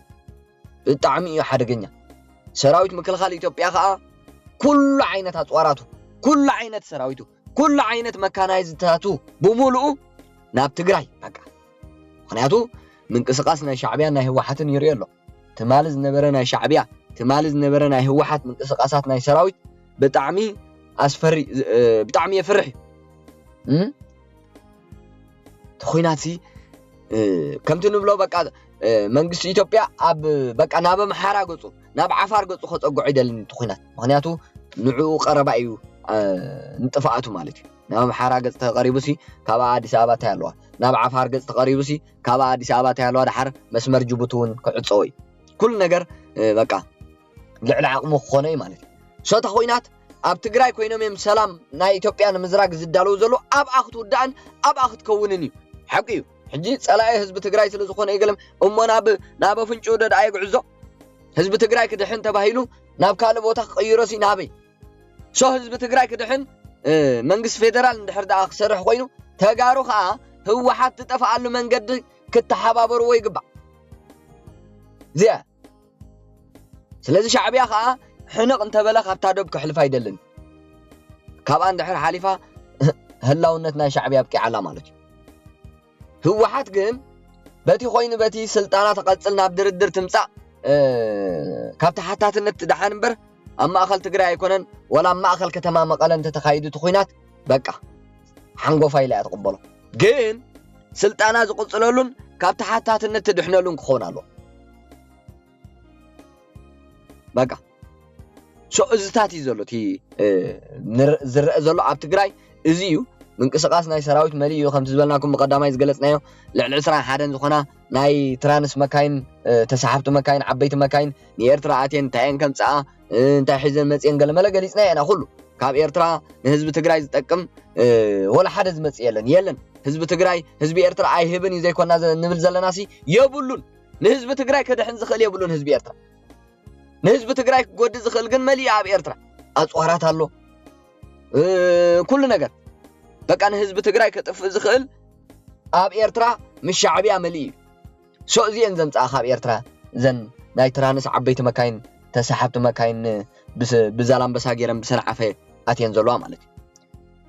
ብጣዕሚ እዩ ሓደገኛ ሰራዊት ምክልኻል ኢትዮጵያ ከዓ ኩሉ ዓይነት ኣፅዋራቱ ኩሉ ዓይነት ሰራዊቱ ኩሉ ዓይነት መካናይዝታቱ ብምሉኡ ናብ ትግራይ በቃ ምክንያቱ ምንቅስቃስ ናይ ሻዕብያ ናይ ህወሓትን ይርዮ ኣሎ ትማሊ ዝነበረ ናይ ሻዕብያ ትማሊ ዝነበረ ናይ ህወሓት ምንቅስቃሳት ናይ ሰራዊት ብጣዕሚ ኣስፈሪ ብጣዕሚ የፍርሕ ተኾይናሲ ከምቲ ንብሎ በቃ መንግስቲ ኢትዮጵያ ኣብ በቃ ናብ ኣምሓራ ገፁ ናብ ዓፋር ገፁ ከፀጉዕ ይደልን ተኾይናት ምክንያቱ ንዕኡ ቀረባ እዩ ንጥፋኣቱ ማለት እዩ ናብ ኣምሓራ ገፅ ተቐሪቡሲ ካብ ኣዲስ ኣበባ ታያለዋ ናብ ዓፋር ገፅ ተቐሪቡሲ ካብ ኣዲስ ኣበባ ታያለዋ ድሓር መስመር ጅቡቲ እውን ክዕፀው እዩ ኩሉ ነገር በቃ ልዕሊ ዓቕሙ ክኾነ እዩ ማለት እዩ ተኾይናት ኣብ ትግራይ ኮይኖም እዮም ሰላም ናይ ኢትዮጵያ ንምዝራግ ዝዳለው ዘሎ ኣብ ኣኽት ውዳእን ኣብ ኣኽት ከውንን እዩ ሓቂ እዩ ሕጂ ፀላኢ ህዝቢ ትግራይ ስለ ዝኾነ ይገለም እሞ ናብ ኣፍንጩ ደድኣ ይጉዕዞ ህዝቢ ትግራይ ክድሕን ተባሂሉ ናብ ካልእ ቦታ ክቅይሮሲ ናበይ شو ህዝቢ ትግራይ ክድሕን መንግስት ፌደራል እንድሕር ዳኣ ክሰርሕ ኮይኑ ተጋሩ ከዓ ህወሓት ትጠፋሉ መንገዲ ክትሓባበርዎ ይግባእ ዝያ ስለዚ ሻዕብያ ከዓ ሕንቕ እንተበለ ካብታ ዶብ ክሕልፍ አይደልን ካብኣ እንድሕር ሓሊፋ ህላውነት ናይ ሻዕብያ ኣብቂዓላ ማለት እዩ ህወሓት ግን በቲ ኮይኑ በቲ ስልጣና ተቐፅል ናብ ድርድር ትምጻእ ካብታ ሓታትነት ድሓን እምበር ኣብ ማእኸል ትግራይ ኣይኮነን ወላ ኣብ ማእኸል ከተማ መቐለ እንተተኻይዱ ትኹናት በቃ ሓንጎፋ ኢላ ትቕበሎ ግን ስልጣና ዝቕፅለሉን ካብታ ሓታትነት ትድሕነሉን ክኾን ኣሎ በቃ شو እዝታት እዩ ዘሎ እቲ ዝረአ ዘሎ ኣብ ትግራይ እዚ እዩ ምንቅስቃስ ናይ ሰራዊት መሊ እዩ ከምቲ ዝበልናኩም ብቀዳማይ ዝገለጽናዮ ልዕሊ 21 ዝኾና ናይ ትራንስ መካይን ተሳሓብቲ መካይን ዓበይቲ መካይን ንኤርትራ ኣትየን ታየን ከምፃ እንታይ ሒዘን መፅየን ገለመለ ገሊጽና ኢና ኩሉ ካብ ኤርትራ ንህዝቢ ትግራይ ዝጠቅም ወላ ሓደ ዝመጽ የለን ህዝቢ ትግራይ ህዝቢ ኤርትራ ኣይህብን እዩ ዘይኮና ንብል ዘለናሲ የብሉን ንህዝቢ ትግራይ ከድሕን ዝኽእል የብሉን ህዝቢ ኤርትራ ንህዝቢ ትግራይ ክጎዲ ዝኽእል ግን መሊ ኣብ ኤርትራ ኣጽዋራት ኣሎ ኩሉ ነገር በቃ ንህዝቢ ትግራይ ከጥፍእ ዝኽእል ኣብ ኤርትራ ምስ ሻዕብያ መሊ እዩ ሶ እዚአን ዘምጽኣ ካብ ኤርትራ ዘን ናይ ትራንስ ዓበይቲ መካይን ተሳሓብቲ መካይን ብዛላምበሳ ገይረን ብሰንዓፈ ኣትየን ዘለዋ ማለት እዩ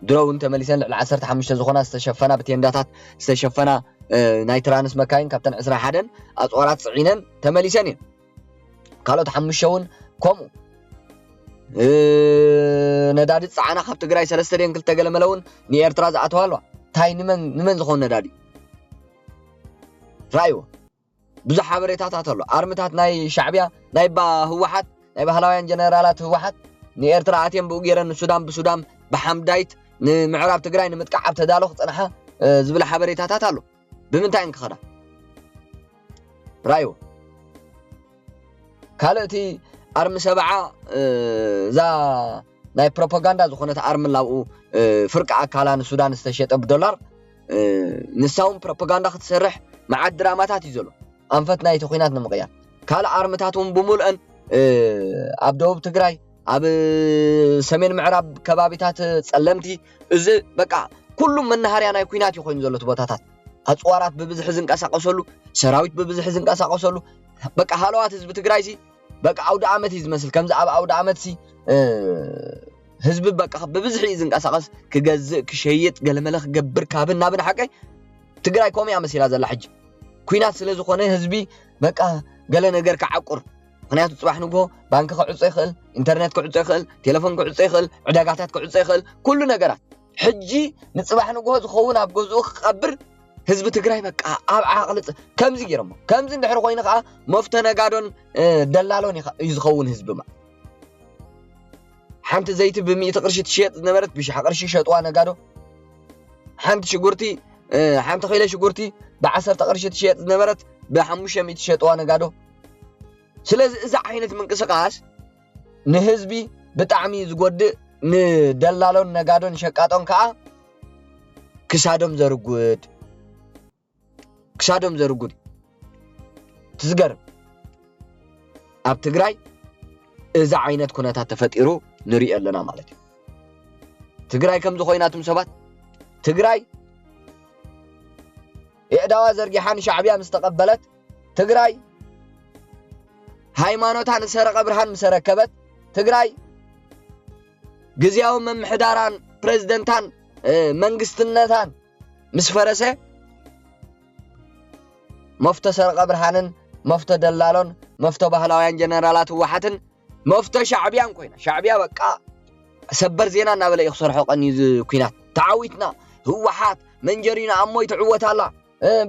ድሮውን ተመሊሰን ልዕሊ 15 ዝኾና ዝተሸፈና ብቴንዳታት ዝተሸፈና ናይ ትራንስ መካይን ካብተን 21 ኣጽዋራት ጽዒነን ተመሊሰን እየን ካልኦት 5 እውን ከምኡ ነዳዲ ጻዕና ካብ ትግራይ 3.2 ገለመለውን ንኤርትራ ዝኣተዋሏ ታይ ንመን ዝኾነ ነዳዲ ራይዎ ብዙሕ ሓበሬታታት ኣሎ ኣርምታት ናይ ሻዕብያ ናይ ህወሓት ናይ ባህላውያን ጀነራላት ህወሓት ንኤርትራ ኣትየን ብኡ ገይረን ሱዳን ብሱዳን ብሓምዳይት ንምዕራብ ትግራይ ንምጥቃዕ ኣብ ተዳሎ ክጽንሓ ዝብል ሓበሬታታት ኣሎ ብምንታይ እንክኸዳ ራይዎ ካልእቲ ኣርሚ ሰብዓ ዛ ናይ ፕሮፓጋንዳ ዝኾነት ኣርሚ ላብኡ ፍርቂ ኣካላ ንሱዳን ዝተሸጠ ብዶላር ንሳውን ፕሮፓጋንዳ ክትሰርሕ መዓት ድራማታት እዩ ዘሎ ኣንፈት ናይቲ ኩናት ንምቕያር ካልእ ኣርምታት እውን ብምልአን ኣብ ደቡብ ትግራይ ኣብ ሰሜን ምዕራብ ከባቢታት ጸለምቲ እዚ በቃ ኩሉም መናሃርያ ናይ ኩናት እዩ ኮይኑ ዘሎ ቦታታት ኣጽዋራት ብብዝሒ ዝንቀሳቐሰሉ ሰራዊት ብብዝሒ ዝንቀሳቐሰሉ በቃ ሃለዋት ህዝቢ ትግራይ ሲ በቃ ኣውደ ዓመት እዩ ዝመስል ከምዚ ኣብ ኣውደ ዓመት ሲ ህዝቢ በቃ ብብዝሒ ዝንቀሳቐስ ክገዝእ ክሸይጥ ገለመለ ክገብር ካብን ናብን ሓቀይ ትግራይ ከምኡ እያ መሲላ ዘላ ሕጂ ኩናት ስለ ዝኾነ ህዝቢ በቃ ገለ ነገር ክዓቁር ምክንያቱ ጽባሕ ንግሆ ባንኪ ክዕጾ ይኽእል ኢንተርኔት ክዕጾ ይኽእል ቴሌፎን ክዕጾ ይኽእል ዕዳጋታት ክዕጾ ይኽእል ኩሉ ነገራት ሕጂ ንጽባሕ ንግሆ ዝኸውን ኣብ ገዝኡ ክቐብር ህዝቢ ትግራይ በቃ ኣብ ዓቕሊ ከምዚ ገይሮሞ ከምዚ እንድሕር ኮይኑ ከዓ መፍተ ነጋዶን ደላሎን እዩ ዝኸውን ህዝቢ ማ ሓንቲ ዘይቲ ብ100 ቅርሺ ትሸጥ ዝነበረት ብ100 ቅርሺ ሸጥዋ ነጋዶ ሓንቲ ሽጉርቲ ሓንቲ ኪሎ ሽጉርቲ ብ10 ቅርሺ ትሸጥ ዝነበረት ብ500 ሸጥዋ ነጋዶ ስለዚ እዚ ዓይነት ምንቅስቃስ ንህዝቢ ብጣዕሚ ዝጎድእ ንደላሎን ነጋዶን ሸቃጦን ከዓ ክሳዶም ዘርጉድ ትዝገርም ኣብ ትግራይ እዚ ዓይነት ኩነታት ተፈጢሩ ንሪኢ ኣለና ማለት እዩ ትግራይ ከምዚ ኮይናቱም ሰባት ትግራይ የዕዳዋ ዘርጊሓን ሻዕብያ ምስ ተቐበለት ትግራይ ሃይማኖታን ሰረቀ ብርሃን ምስ ረከበት ትግራይ ግዝያዊ መምሕዳራን ፕሬዝደንታን መንግስትነታን ምስ ፈረሰ መፍተ ሰረቀ ብርሃንን መፍተ ደላሎን መፍተ ባህላውያን ጀነራላት ህወሓትን መፍተ ሻዕብያን ኮይና ሻዕብያ በቃ ሰበር ዜና እናበለ ይኽሰርሖ ቀንዩ ኩናት ተዓዊትና ህወሓት መንጀሪና ኣሞይ ትዕወታላ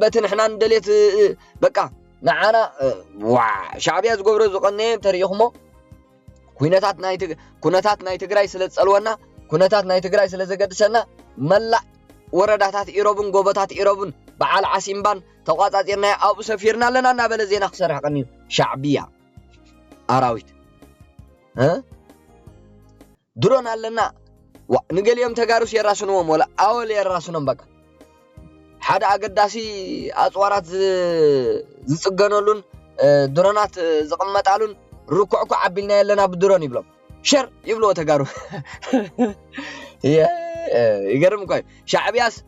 በቲ ንሕና እንደሌት በቃ ንዓና ሻዕብያ ዝገብሮ ዝቐነ ተሪኢኹሞ ኩነታት ናይ ትግራይ ስለ ዝጸልወና ኩነታት ናይ ትግራይ ስለ ዘገድሰና መላእ ወረዳታት ኢሮብን ጎቦታት ኢሮብን በዓል ዓሲምባን ተቋጻጺርና ኣብኡ ሰፊርና ኣለና እናበለ ዜና ክሰርሕ ቀንዩ ሻዕብያ ኣራዊት ድሮን ኣለና ንገሊኦም ተጋሩስ የራስንዎም ወላ ኣወል የራስኖም በቃ ሓደ ኣገዳሲ ኣጽዋራት ዝጽገነሉን ድሮናት ዝቕመጣሉን ركوعكو عبلنا لنا بدرون يبلو شر يبلو تجارو يقرم كوي شعبياس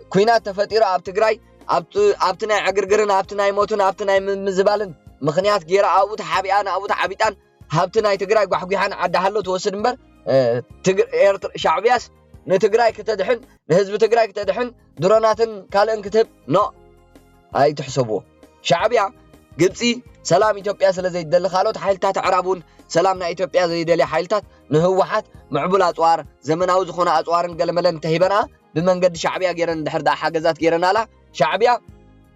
كوينات تفتيرو اب تግራይ ابتنا عقرقرنا ابتنا يموتنا ابتنا مزبالن مخنيات غير ابو تحابيان ابو تعبيطان هابتنا تግራይ غحغيحان عدهالو توسد منبر شعبياس نتግራይ كتدحن لحزب تግራይ كتدحن دروناتن كالن كتب نو اي تحسبوا شعبيا قبصي سلام إثيوبيا سلازي دل خالوت حيلتات عربون سلامنا إثيوبيا زي دلي حيلتات نهوحات معبول أطوار زمناو زخونا أطوارن قلملن تهيبنا بمنقد شعبيا غيرن دحر دا حاجزات غيرنا لا شعبيا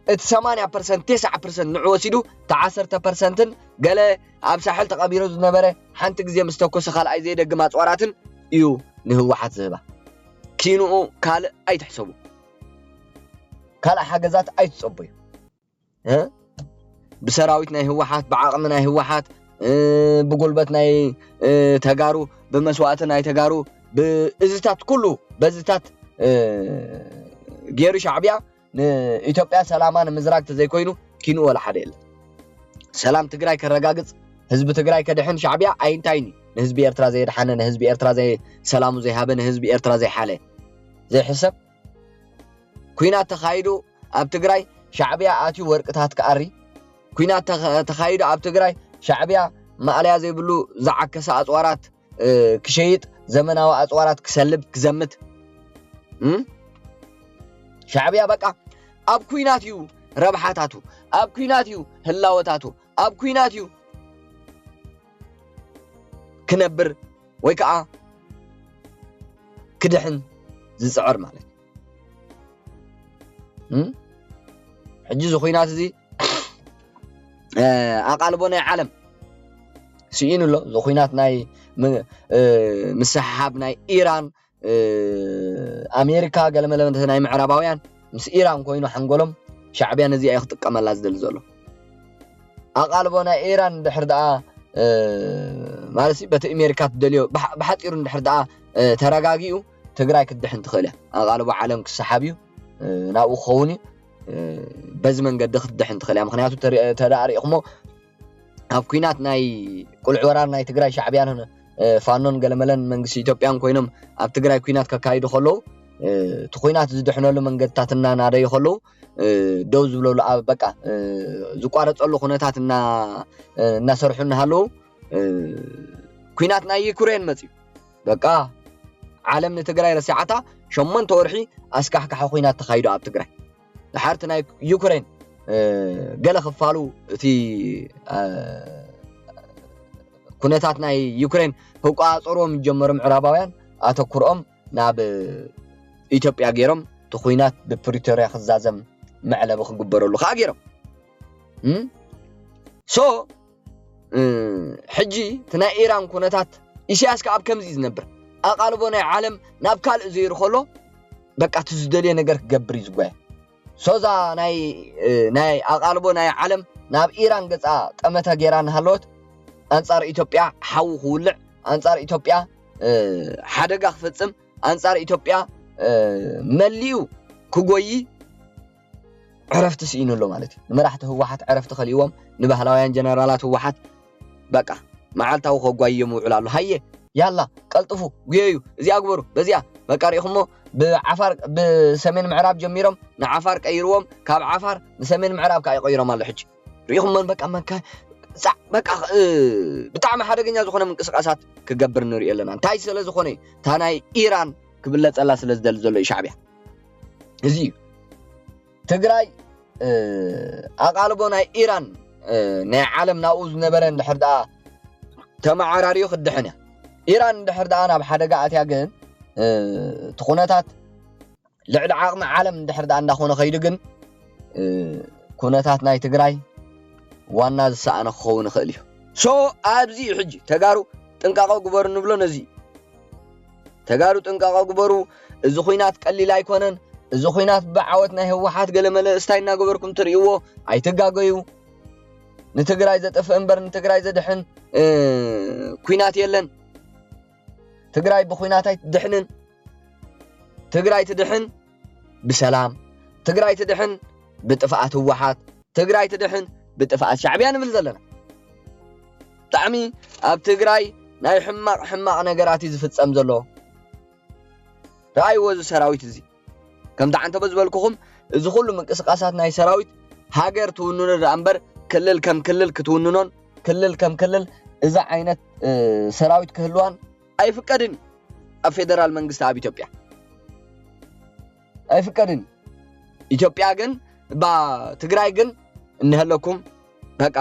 8% 9% نعوسيدو تا 10% قال اب ساحل تقابيرو زنبره حنت غزي مستوكس خالعي زي دغ ماصوراتن يو نهوحات زبا كينو كال اي تحسبوا كال حاجزات اي تصبيو ها بسراويتنا هوحات بعقمنا هوحات بقلبتنا تغارو بمسواتنا تغارو بازتات كله بازتات غير شعبيا ኢትዮጵያ ሰላማን ምዝራግ ተዘይኮይኑ ኪኑ ወላ ሓደ የለ ሰላም ትግራይ ከረጋግጽ ህዝብ ትግራይ ከድሕን ሻዕቢያ አይንታይኒ ህዝብ ኤርትራ ዘይድሓነ ህዝብ ኤርትራ ዘይ ሰላሙ ዘይሃበነ ህዝብ ኤርትራ ዘይሓለ ዘይሕሰብ ኩናት ተኻይዱ ኣብ ትግራይ ሻዕቢያ ኣትዩ ወርቅታት ከኣሪ ኩናት ተኻይዱ ኣብ ትግራይ ሻዕቢያ ማዕልያ ዘይብሉ ዝዓከሰ ኣጽዋራት ክሸይጥ ዘመናዊ ኣጽዋራት ክሰልብ ክዘምት شعبيا بقى اب كويناتيو ربحاتاتو اب كويناتيو هلاوتاتو اب كويناتيو كنبر ويكا كدحن زصعر مالك حجز خوينات زي اقالبونا عالم سيينو له زخوينات ناي مسحاب ناي ايران امريكا قال ملمت هناي معرباويان مس ايران كوينو حنقولهم شعبيا نزي يخطقمل ازدل زلو اقالبونا ايران دحردا مالسي بت امريكا تدليو بحطيرو دحردا ترغاغيو تግራይ كدحن تخله اقالبو عالم كسحابيو ناو خوني بز منقد خدحن تخله مخنياتو تداريخمو اب كوينات ناي قلع ورار ناي تግራይ شعبيان هنا فانون قلملن منغس ኢትዮጵያን ኮይኖም ኣብ ትግራይ ኩናት ከካይዱ ኸለው ትኩናት ዝድሕነሉ መንገድታትና ናደይ ኸለው ደው ዝብለሉ ኣብ በቃ ዝቋረጸሉ ኩነታትና እናሰርሑና ሃለው ኩናት ናይ ዩክሬን መጽዩ በቃ ዓለም ንትግራይ ረሲዓታ 8 ወርሒ ኣስካሕካሕ ኩናት ተኻይዱ ኣብ ትግራይ ድሓርቲ ናይ ዩክሬን ገለ ክፋሉ እቲ ኩነታት ናይ ዩክሬን ህቋጾሮም ጀመሩ ምዕራባውያን ኣተኩሮም ናብ ኢትዮጵያ ገይሮም ተኹይናት ብፕሪቶሪያ ክዛዘም መዕለብ ክግበረሉ ካገይሮም ሶ ሕጂ ተና ኢራን ኩነታት ኢሳያስ ካብ ከምዚ ዝነብር ኣቃልቦ ናይ ዓለም ናብ ካልእ ዘይሩ ኸሎ በቃ ትዝደልየ ነገር ክገብር ይዝጓየ ሶዛ ናይ ኣቃልቦ ናይ ዓለም ናብ ኢራን ገጻ ጠመተ ገይራን ሃሎት አንጻር ኢትዮጵያ ሓው ሁልዕ አንጻር ኢትዮጵያ ሓደጋ ክፈጽም አንጻር ኢትዮጵያ መሊኡ ክጎይ عرفت سينولو مالتي مرحت هوحات عرفت خليوم نبهلاويان جنرالات هوحات بقى معالتاو خغوايمو يعلالو هي يلا قلطفو غيو زي اغبرو بزيا بقى ريخمو بعفار بسمين معراب جميرهم نعفار قيروم كاب عفار بسمين معراب كاي قيروم الله حج ريخمو بقى مكا بقى بتاع حدغኛ ዝኾነ منقسقاسات كغبر نري لنا انتاي سلا ዝኾነ تاناي ايران كبلص الله سلا زدل زلو شعبيا ازي تግራይ ኣቃልቦ ናይ ኢራን ናይ ዓለም ናኡ ዝነበረን ድሕርዳ ተማዓራሪዮ ክድሕነ ኢራን ድሕርዳ ናብ ሓደጋ ኣትያ ግን ተኹነታት ልዕሊ ዓቕሚ ዓለም ድሕርዳ እንዳኾነ ኸይዱ ግን ኩነታት ናይ ትግራይ ዋና ዝሰኣነ ክኸውን ይኽእል እዩ ሶ ኣብዚ ሕጂ ተጋሩ ጥንቃቐ ግበሩ ንብሎ ነዚ ተጋሩ ጥንቃቐ ግበሩ እዚ ኹይናት ቀሊል ኣይኮነን እዚ ኹይናት ብዓወት ናይ ህወሓት ገለመለ እስታይና ገበርኩም ትርእይዎ ኣይተጋገዩ ንትግራይ ዘጠፍ እንበር ንትግራይ ዘድሕን ኩይናት የለን ትግራይ ብኹይናት ኣይትድሕንን ትግራይ ትድሕን ብሰላም ትግራይ ትድሕን ብጥፋኣት ህወሓት ትግራይ ትድሕን ብጥፋኣት ሻዕብያ ንብል ዘለና طعمي اب تግራይ ናይ حماق ነገራት ዝፍጸም ዘሎ راي وز سراويت زي كم دعنت بزبلكم እዚ ሁሉ منقسقاسات ናይ ሰራዊት ሃገር ትውንኑ አንበር ክልል ከም ክልል ክትውንኑን ክልል ከም ክልል እዛ ዓይነት ሰራዊት ክህልዋን አይፍቀድን ኣብ ፌደራል መንግስት ኣብ ኢትዮጵያ አይፍቀድን ኢትዮጵያ ግን ትግራይ ግን እንህለኩም በቃ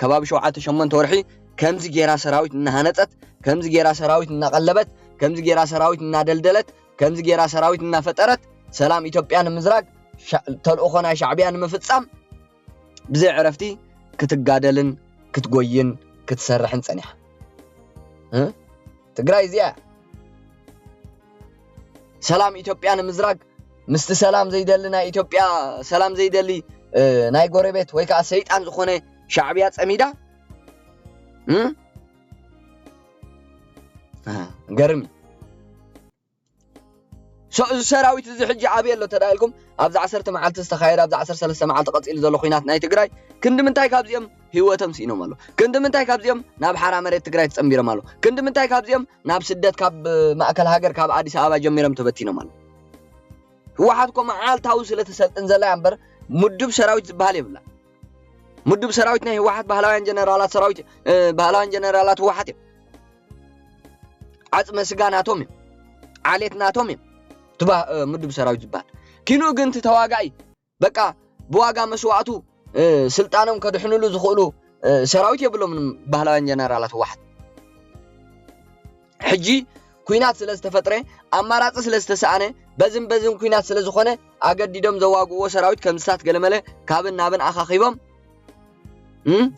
ከባቢ 7-8 ወርሒ ከምዚ ጌራ ሰራዊት እናሃነጸት ከምዚ ጌራ ሰራዊት እናቀለበት ከምዚ ጌራ ሰራዊት እናደልደለት ከምዚ ጌራ ሰራዊት እናፈጠረት ሰላም ኢትዮጵያን ምዝራግ ተልእኾና ሻዕቢያን ምፍጻም بزي عرفتي كتقادلن كتقوين كتسرحن صنيح تግራይ زيا سلام ኢትዮጵያን ምዝራግ ምስቲ ሰላም ዘይደልና ኢትዮጵያ ሰላም ዘይደሊ ናይ ጎረቤት ወይ ከዓ ሰይጣን ዝኾነ ሻዕቢያ ጸሚዳ ገርሚ ሰራዊት እዚ ሕጂ ዓብይ ኣሎ ተዳልኩም ኣብዛ 10 መዓልቲ ዝተኻየደ ኣብዛ 13 መዓልቲ ቀፂሉ ዘሎ ኹይናት ናይ ትግራይ ክንዲ ምንታይ ካብዚኦም ህይወቶም ሲኖም ኣሎ ክንዲ ምንታይ ካብዚኦም ናብ ሓራ መሬት ትግራይ ተጸምቢሮም ኣሎ ክንዲ ምንታይ ካብዚኦም ናብ ስደት ካብ ማእከል ሃገር ካብ አዲስ አበባ ጀሚሮም ተበቲኖም ኣሎ ህወሓትኮ መዓልታው ስለተሰልጥን ዘላ አንበር ሙድብ ሰራዊት ዝበሃል ይብላ ሙድብ ሰራዊት ናይ ህወሓት ባህላውያን ጀነራላት ሰራዊት ባህላውያን ጀነራላት ህወሓት ዓጽመ ስጋናቶም ዓሌትናቶም تبا مدب سراويت زبال كينو قنت تواقعي بقى بواقع مسوعتو سلطانهم كدحنولو زخولو سراويت يبلو من بهلاوان جنرالات واحد حجي كوينات سلستفتري امارات سلستسانه بزن كوينات سلزخونه اقديدم زواقو سراويت كمسات قلمله كابن نابن اخاخيبم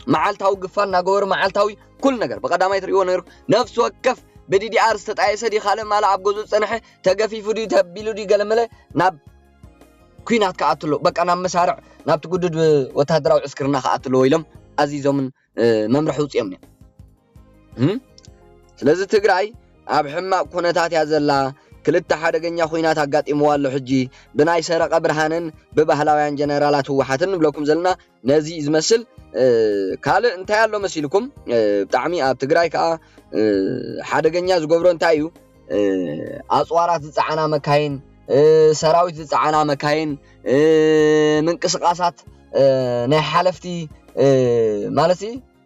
معالتاو قفان ناقور معالتاوي كل نقر بقدامي تريو نقر نفس وقف بدي دي ارستت ايسه دي خاله مال اب غزو صنحه تغفيفو دي تبيلو دي قلمله ناب كوينات كاتلو بقى انا مسارع ناب تقدد وتهدراو عسكرنا كاتلو ويلم عزيزو من ممرح وصيمني ስለዚህ ትግራይ ኣብ ሕማቅ ኩነታት ያዘላ ክልተ ሓደገኛ ኩናት አጋጢመዋል ሕጂ ብናይ ሰረቀ ብርሃንን በባህላውያን ጀነራላት ህወሓትን ብለኩም ዘለና ነዚ ዝመስል ካለ እንታይ ያለው መስልኩም ብጣዕሚ ኣብ ትግራይ ከዓ ሓደገኛ ዝገብሮ እንታይ እዩ ኣጽዋራት ዝጻዓና መካይን ሰራዊት ዝጻዓና መካይን ምንቅስቃሳት ናይ ሓለፍቲ ማለቲ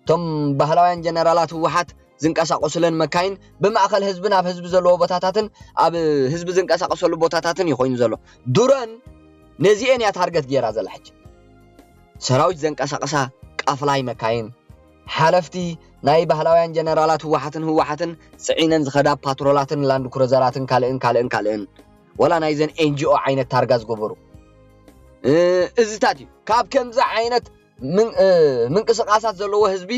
ቶም ባህላውያን ጀነራላት ህወሓት ዝንቀሳቀሱለን መካይን በማእከል ህዝብን ኣብ ህዝብ ዘለዎ ቦታታትን ኣብ ህዝብ ዝንቀሳቀሰሉ ቦታታትን ይኾይኑ ዘሎ ዱረን ነዚአን ያ ታርጌት ጌራ ዘላሕጅ ሰራዊት ዘንቀሳቀሳ ቃፍላይ መካይን ሓለፍቲ ናይ ባህላውያን ጀነራላት ህወሓትን ጽዒነን ዝኸዳ ፓትሮላትን ላንድ ክሩዘራትን ካልእን ወላ ናይ ዘን ኤንጂኦ ዓይነት ታርጋ ዝገበሩ እዝታት ካብ ከምዛ ዓይነት ምንቅስቃሳት ዘለዎ ህዝቢ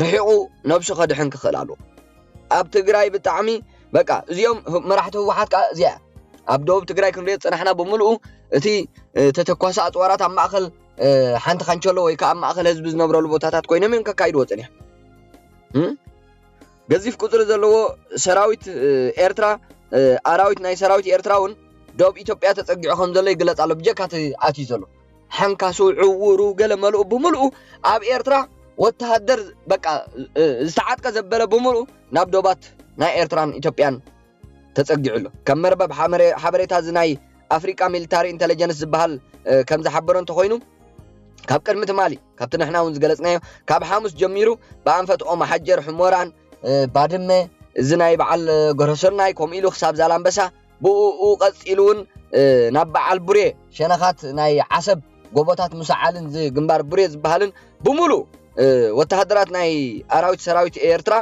رحيقو نفسه خدحن كخلالو اب تግራይ بتعمي بقى እዚኦም መራሕቲ ህወሓት እዚያ ኣብ ደቡብ ትግራይ ክንሪኦ ጽናሕና በሙሉ እቲ ተተኳሳ ኣጽዋራት ኣብ ማእከል ሓንቲ ካንቸሎ ወይ ከዓ ኣብ ማእከል ህዝቢ ዝነብረሉ ቦታታት ኮይኖም ከካይድ ወጽንያ ገዚፍ ቁጥር ዘለዎ ሰራዊት ኤርትራ ኣራዊት ናይ ሰራዊት ኤርትራውን ደቡብ ኢትዮጵያ ተጸጊዑ ከም ዘሎ ይግለጽ ኣሎ ብጀካት ኣቲ ዘሎ ሓንካሱ ዕውሩ ገለመሉ በሙሉ ኣብ ኤርትራ ወተሃደር በቃ ዝተዓጥቀ ዘበለ በሙሉ ናብ ዶባት ናይ ኤርትራን ኢትዮጵያን ተጸጊዑሉ ከም መርበብ ሓበሬታ ዝናይ አፍሪካ ሚሊታሪ ኢንተለጀንስ ዝበሃል ከም ዝሓበረን ተኮይኑ ካብ ቅድሚ ትማሊ ካብቲ ንሕናውን ዝገለጽናዮ ካብ ሓሙስ ጀሚሩ በአንፈት ኦም ሓጀር ሕሞራን ባድመ ዝናይ በዓል ጎረሰርናይ ከም ኢሉ ክሳብ ዛላምበሳ ብኡ ቀጽኢሉን ናብ በዓል ቡሬ ሸነኻት ናይ ዓሰብ ጎቦታት ሙሳዓልን ግንባር ቡሬ ዝበሃልን በሙሉ ወተሃደራት ናይ አራዊት ሰራዊት ኤርትራ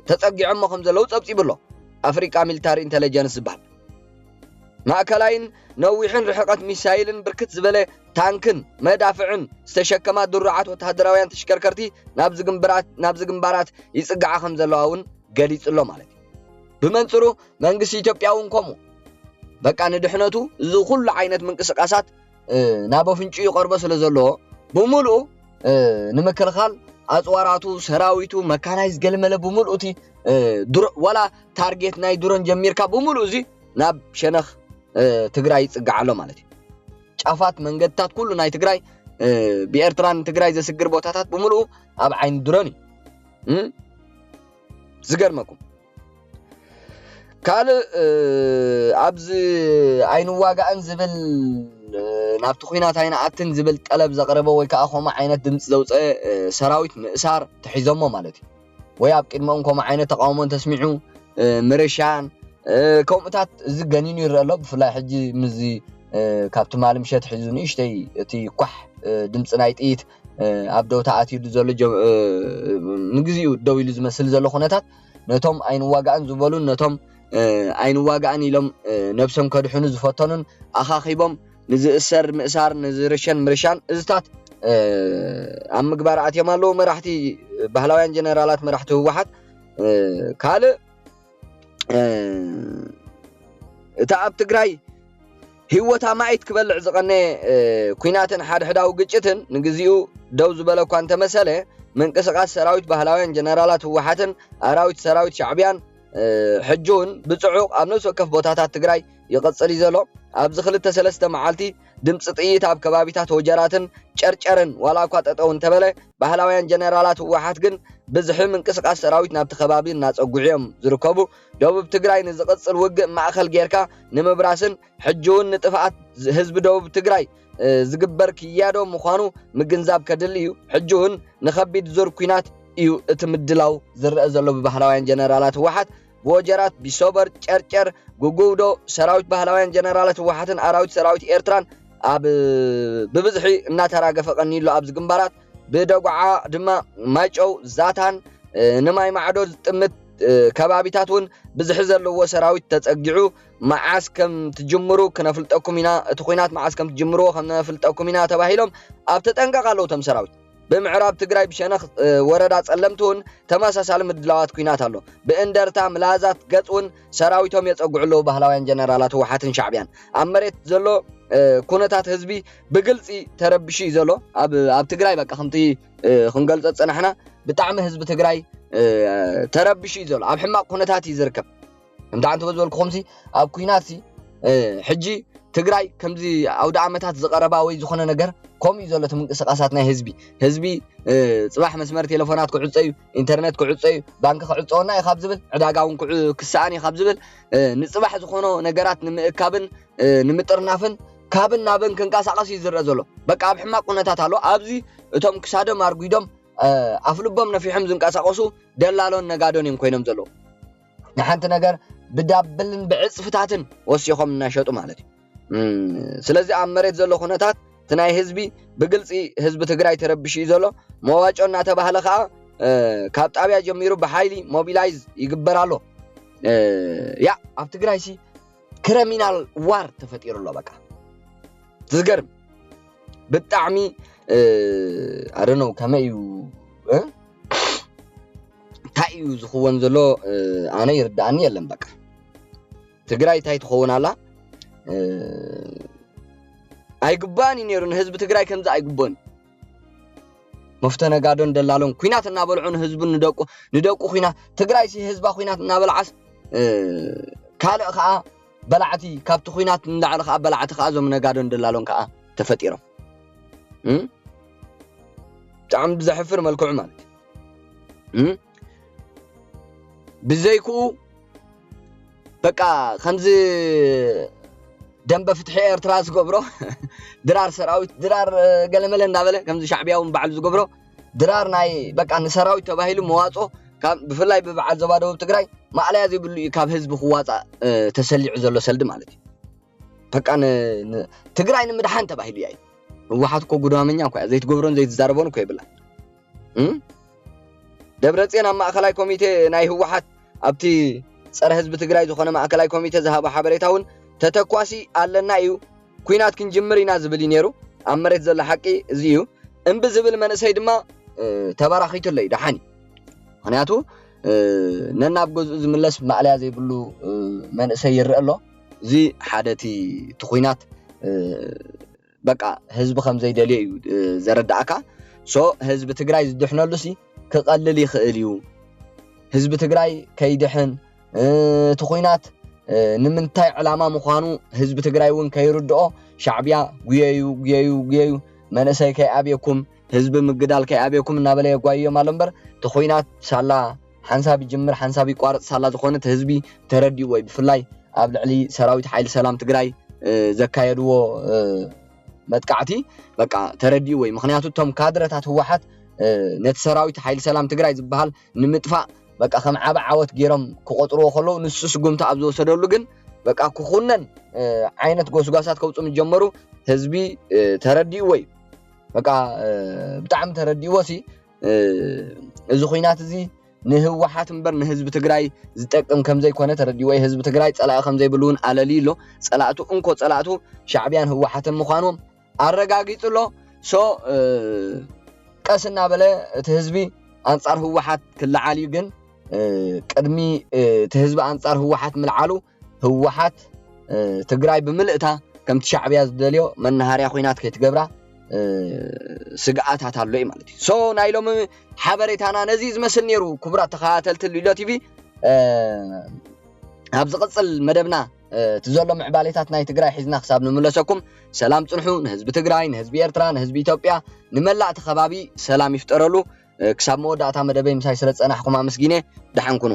ተጸጊዖም ከም ዘለው ጸብጺብሎ አፍሪካ ሚሊታሪ ኢንተለጀንስ ዝበሃል ማእከላይን ነዊሕን ርሕቀት ሚሳይልን ብርክት ዝበለ ታንክን መዳፍዕን ዝተሸከማ ድሩዓት ወተሃደራውያን ተሽከርከርቲ ናብ ዝግንባራት ይጽጋዓ ከም ዘለዋውን ገሊጽሎ ማለት ብመንጽሩ መንግስቲ ኢትዮጵያውን ኮሙ በቃ ንድሕነቱ እዚ ኩሉ ዓይነት ምንቅስቃሳት ናብ ፍንጩ ይቀርበ ስለዘሎ በሙሉ ንምክልኻል ኣጽዋራቱ ሰራዊቱ መካናይዝ ገልመለ በሙሉቲ ወላ ታርጌት ናይ ዱረን ጀሚርካ በሙሉ እዚ ናብ ሸነኽ ትግራይ ይጽጋዓሎ ማለት ጫፋት መንገድታት ኩሉ ናይ ትግራይ بإرتران تجراي زي سجر بوتاتات بملو أب عين دراني زجر ماكم كال أبز عين واقع أنزبل نابت خوينات هاينا عتن زبل طلب زقربه ወይ ከዓ ኸማ ዓይነት ድምጽ ዘውጽእ ሰራዊት ምእሳር ተሒዞሞ ማለት እዩ ወይ ኣብ ቅድሞም ከማ ዓይነት ተቃውሞን ተስሚዑ ምርሻን ከምኡታት እዚ ገኒኑ ይረአ ኣሎ ብፍላይ ሕጂ ምዚ ካብቲ ማልምሸት ሒዙ ንእሽተይ እቲ ኳሕ ድምጽ ናይ ጥይት ኣብ ደውታ ኣትይዱ ዘሎ ንግዚኡ ደው ኢሉ ዝመስል ዘሎ ኩነታት ነቶም ዓይን ዋጋእን ዝበሉ ነቶም ዓይን ዋጋእን ኢሎም ነብሶም ከድሕኑ ዝፈተኑን ኣኻኺቦም نزسر مأسار نزرشان مرشان إزتات مقبار عتيم الله مرحتي بهلاوين جنرالات مرحته واحد قال تعب تقراي هو تامعيت كبل عزقني كويناتن حد حدا وقجتن نجزيو دوز بلو كانت مسألة من قصقات سراويت بهلاوين جنرالات واحدن أراويت سراويت شعبيان حجون بصعوق أبنوس وكف بوتاتات تقراي يقصر يزلو أبز خلت سلسلة معالتي دمت طيت أب كبابيتات وجراتن شرشرن ولا قات أو انتبله بهلاوين جنرالات واحد جن بزحم من قصق السراويت نبت خبابين الناس أوجعهم زركبوا دوب تجراي نزقص الوجه مع خل جيركا نمبراسن حجون نتفقت حزب دوب تجراي زجبر كيادو مخانو مجنزاب كدليو حجون نخبي زور كينات يو تمدلاو زر زلوا بهلاوين جنرالات واحد وجرات بصبر شرشر جوجودو سراويت بهلاوين جنرالات واحدن أراويت سراويت إيرتران أب ببزحي ناتراجع فقني له أبز جنبارات بدقعة دما مايشو زاتان نماي معدود تمت كبابيتاتون بزحزر له سراويت تتأجعو معاسكم تجمرو كنافلتأكم هنا تخوينات معاسكم تجمرو كنافلتأكم هنا تباهيلهم أبتتأنقع قالوا تم سراويت بمعراب تقراي بشنخ وردات علمتون تماسس على مدلوات كوينات الله بإندرتا ملازات قطون سراويتهم يتقعوا له بهلاوين جنرالات وحاتن شعبيان أمرت زلو كونتات حزبي بقلصي تربشي زلو أب تقراي بقى خمتي خنقلصت نحنا بطعم حزب تقراي تربشي زلو أب حماق كونتات يزركب امتعنتو بزول خمسي أب كويناتي حجي تقراي كمزي أو دعمتات زقربا وي زخونه نجر كم يزولت من قصقاساتنا حزبي صباح مسمار تليفونات كعصيو انترنت كعصيو بانك كعصونا يخاب زبل عداقاون كساني يخاب زبل نصباح زخونه نجرات نمكابن نمطرنافن كابن نابن كنقاسقاس يزرا زلو بقى اب حماق قنتات አሎ ኣብዚ እቶም ክሳዶም አርጉይዶም አፍልቦም ነፊሕም ዝንቃሳቀሱ ደላሎን ነጋዶን ኮይኖም ዘለው ንሓንቲ ነገር ብዳብልን ብዕጽፍታትን ወሲኾም እናሸጡ ማለት እዩ ስለዚህ ኣብ መሬት ዘሎ ኩነታት تناي حزبي بقلصي حزب تግራይ ተረብሽ ይዘሎ መዋጮና ተባህለ ከዓ ካብ ጣብያ ጀሚሩ በኃይሊ ሞቢላይዝ ይግበራሎ ያ ኣብ ትግራይ ሲ ክሪሚናል ዋር ተፈጢሩሎ በቃ ዝገርም ብጣዕሚ I don't know ከመዩ ታዩ ዝኽወን ዘሎ ኣነ ይርዳእኒ የለን በቃ ትግራይ ታይ ትኸውን ኣላ ኣይግባኒ ነሩን ህዝብ ትግራይ ከምዛ ኣይግቦን مفتنا قادون دلالون كوينات نابلعون حزب ندقو كوينات تግራይ سي حزبا كوينات نابلعس كالئ خا بلعتي كابت كوينات ندعل خا بلعت خا زوم نقادون دلالون كا تفطيرهم تعم بزحفر ملكوع مالك بزيكو بقى خمز دنب فتحي ارتراس قبرو درار سراويت درار قلمل اندابله كمز شعبياون بعل زقبرو درار ناي بقى نسراويت تباهيلو مواصو كان بفلاي ببعل زبادو تግራይ ማዕለያ ዘይብሉ ካብ ህዝብ ክዋጻ ተሰሊዑ ዘሎ ሰልድ ማለት እዩ በቃ ትግራይ ንምድሓን ተባሂሉ ያይ ወሓትኮ ጉዳመኛ እንኳ ዘይት ጎብሮን ዘይት ዛረቦን እኮ ይብላ ደብረጽዮን ማእከላይ ኮሚቴ ናይ ህወሓት ኣብቲ ጸረ ህዝብ ትግራይ ዝኾነ ማእከላይ ኮሚቴ ዝሃበ ሓበሬታውን ተተኳሲ ኣለና እዩ ኩናት ክንጅምር ኢና ዝብል ነይሩ ኣብ መሬት ዘሎ ሓቂ እዚ እዩ እምቢ ዝብል መንእሰይ ድማ ተባራኺቱለይ ዳሓኒ ምክንያቱ ነናብ ገዝኡ ዝምለስ ማዕለያ ዘይብሉ መንእሰይ ይርአ ኣሎ እዚ ሓደቲ ትኩናት በቃ ህዝብ ከም ዘይደልየ እዩ ዘረዳእካ ሶ ህዝብ ትግራይ ዝድሕነሉሲ ክቀልል ይኽእል እዩ ህዝብ ትግራይ ከይድሕን ትኩናት ንምንታይ ዕላማ ምዃኑ ህዝብ ትግራይ እውን ከይርድኦ ሻዕብያ ጉየዩ منسي كي أبيكم حزب مقدال كي أبيكم نابلي قوية مالنبر تخوينات سالا حنسابي جمر حنسابي قوارت سالا تخونت حزبي تردي وي بفلاي أبل علي سراويت حيل سلام تقراي زكايدو متقعتي بقى تردي وي مخنياتو توم كادرتات هوحات نت سراويت حيل سلام تقراي زبحال نمطفا بقى خم عبا عوت غيرم كقطرو خلو نسس قمت ابزو سدلو جن بقى كخونن عينت غوسغاسات كوصم جمرو حزبي تردي وي بقى بتعم تردي وسي እዚ ኹይናት እዚ ንህወሓት እምበር ንህዝቢ ትግራይ ዝጠቅም ከም ዘይኮነ ተረዲ ወይ ህዝቢ ትግራይ ጸላእ ከም ዘይብሉን አለሊሎ ጸላእቱ እንኮ ጸላእቱ ሻዕቢያን ህወሓትን ምዃኖም አረጋጊጽሎ ሶ ቀስና በለ እቲ ህዝቢ አንጻር ህወሓት ክልዓሊ ግን ቅድሚ እቲ ህዝቢ አንጻር ህወሓት ምልዓሉ ህወሓት ትግራይ ብምልእታ ከምቲ ሻዕቢያ ዝደልዮ መናሃርያ ኹይናት ከይትገብራ ስጋአታት አለይ ማለት ሶ ናይሎም ሓበሬታና ነዚ ዝመስል ነይሩ ክቡራት ተኸታተልቲ ሊሎ ቲቪ ኣብ ዝቕጽል መደብና ትዘሎ ምዕባሌታት ናይ ትግራይ ሒዝና ክሳብ ንምለሰኩም ሰላም ጽንሑ ንህዝቢ ትግራይ ንህዝቢ ኤርትራ ንህዝቢ ኢትዮጵያ ንመላእቲ ከባቢ ሰላም ይፍጠረሉ ክሳብ መወዳእታ መደበይ ምሳይ ስለ ጸናሕኩም ኣመስጊነ ደሓንኩኑ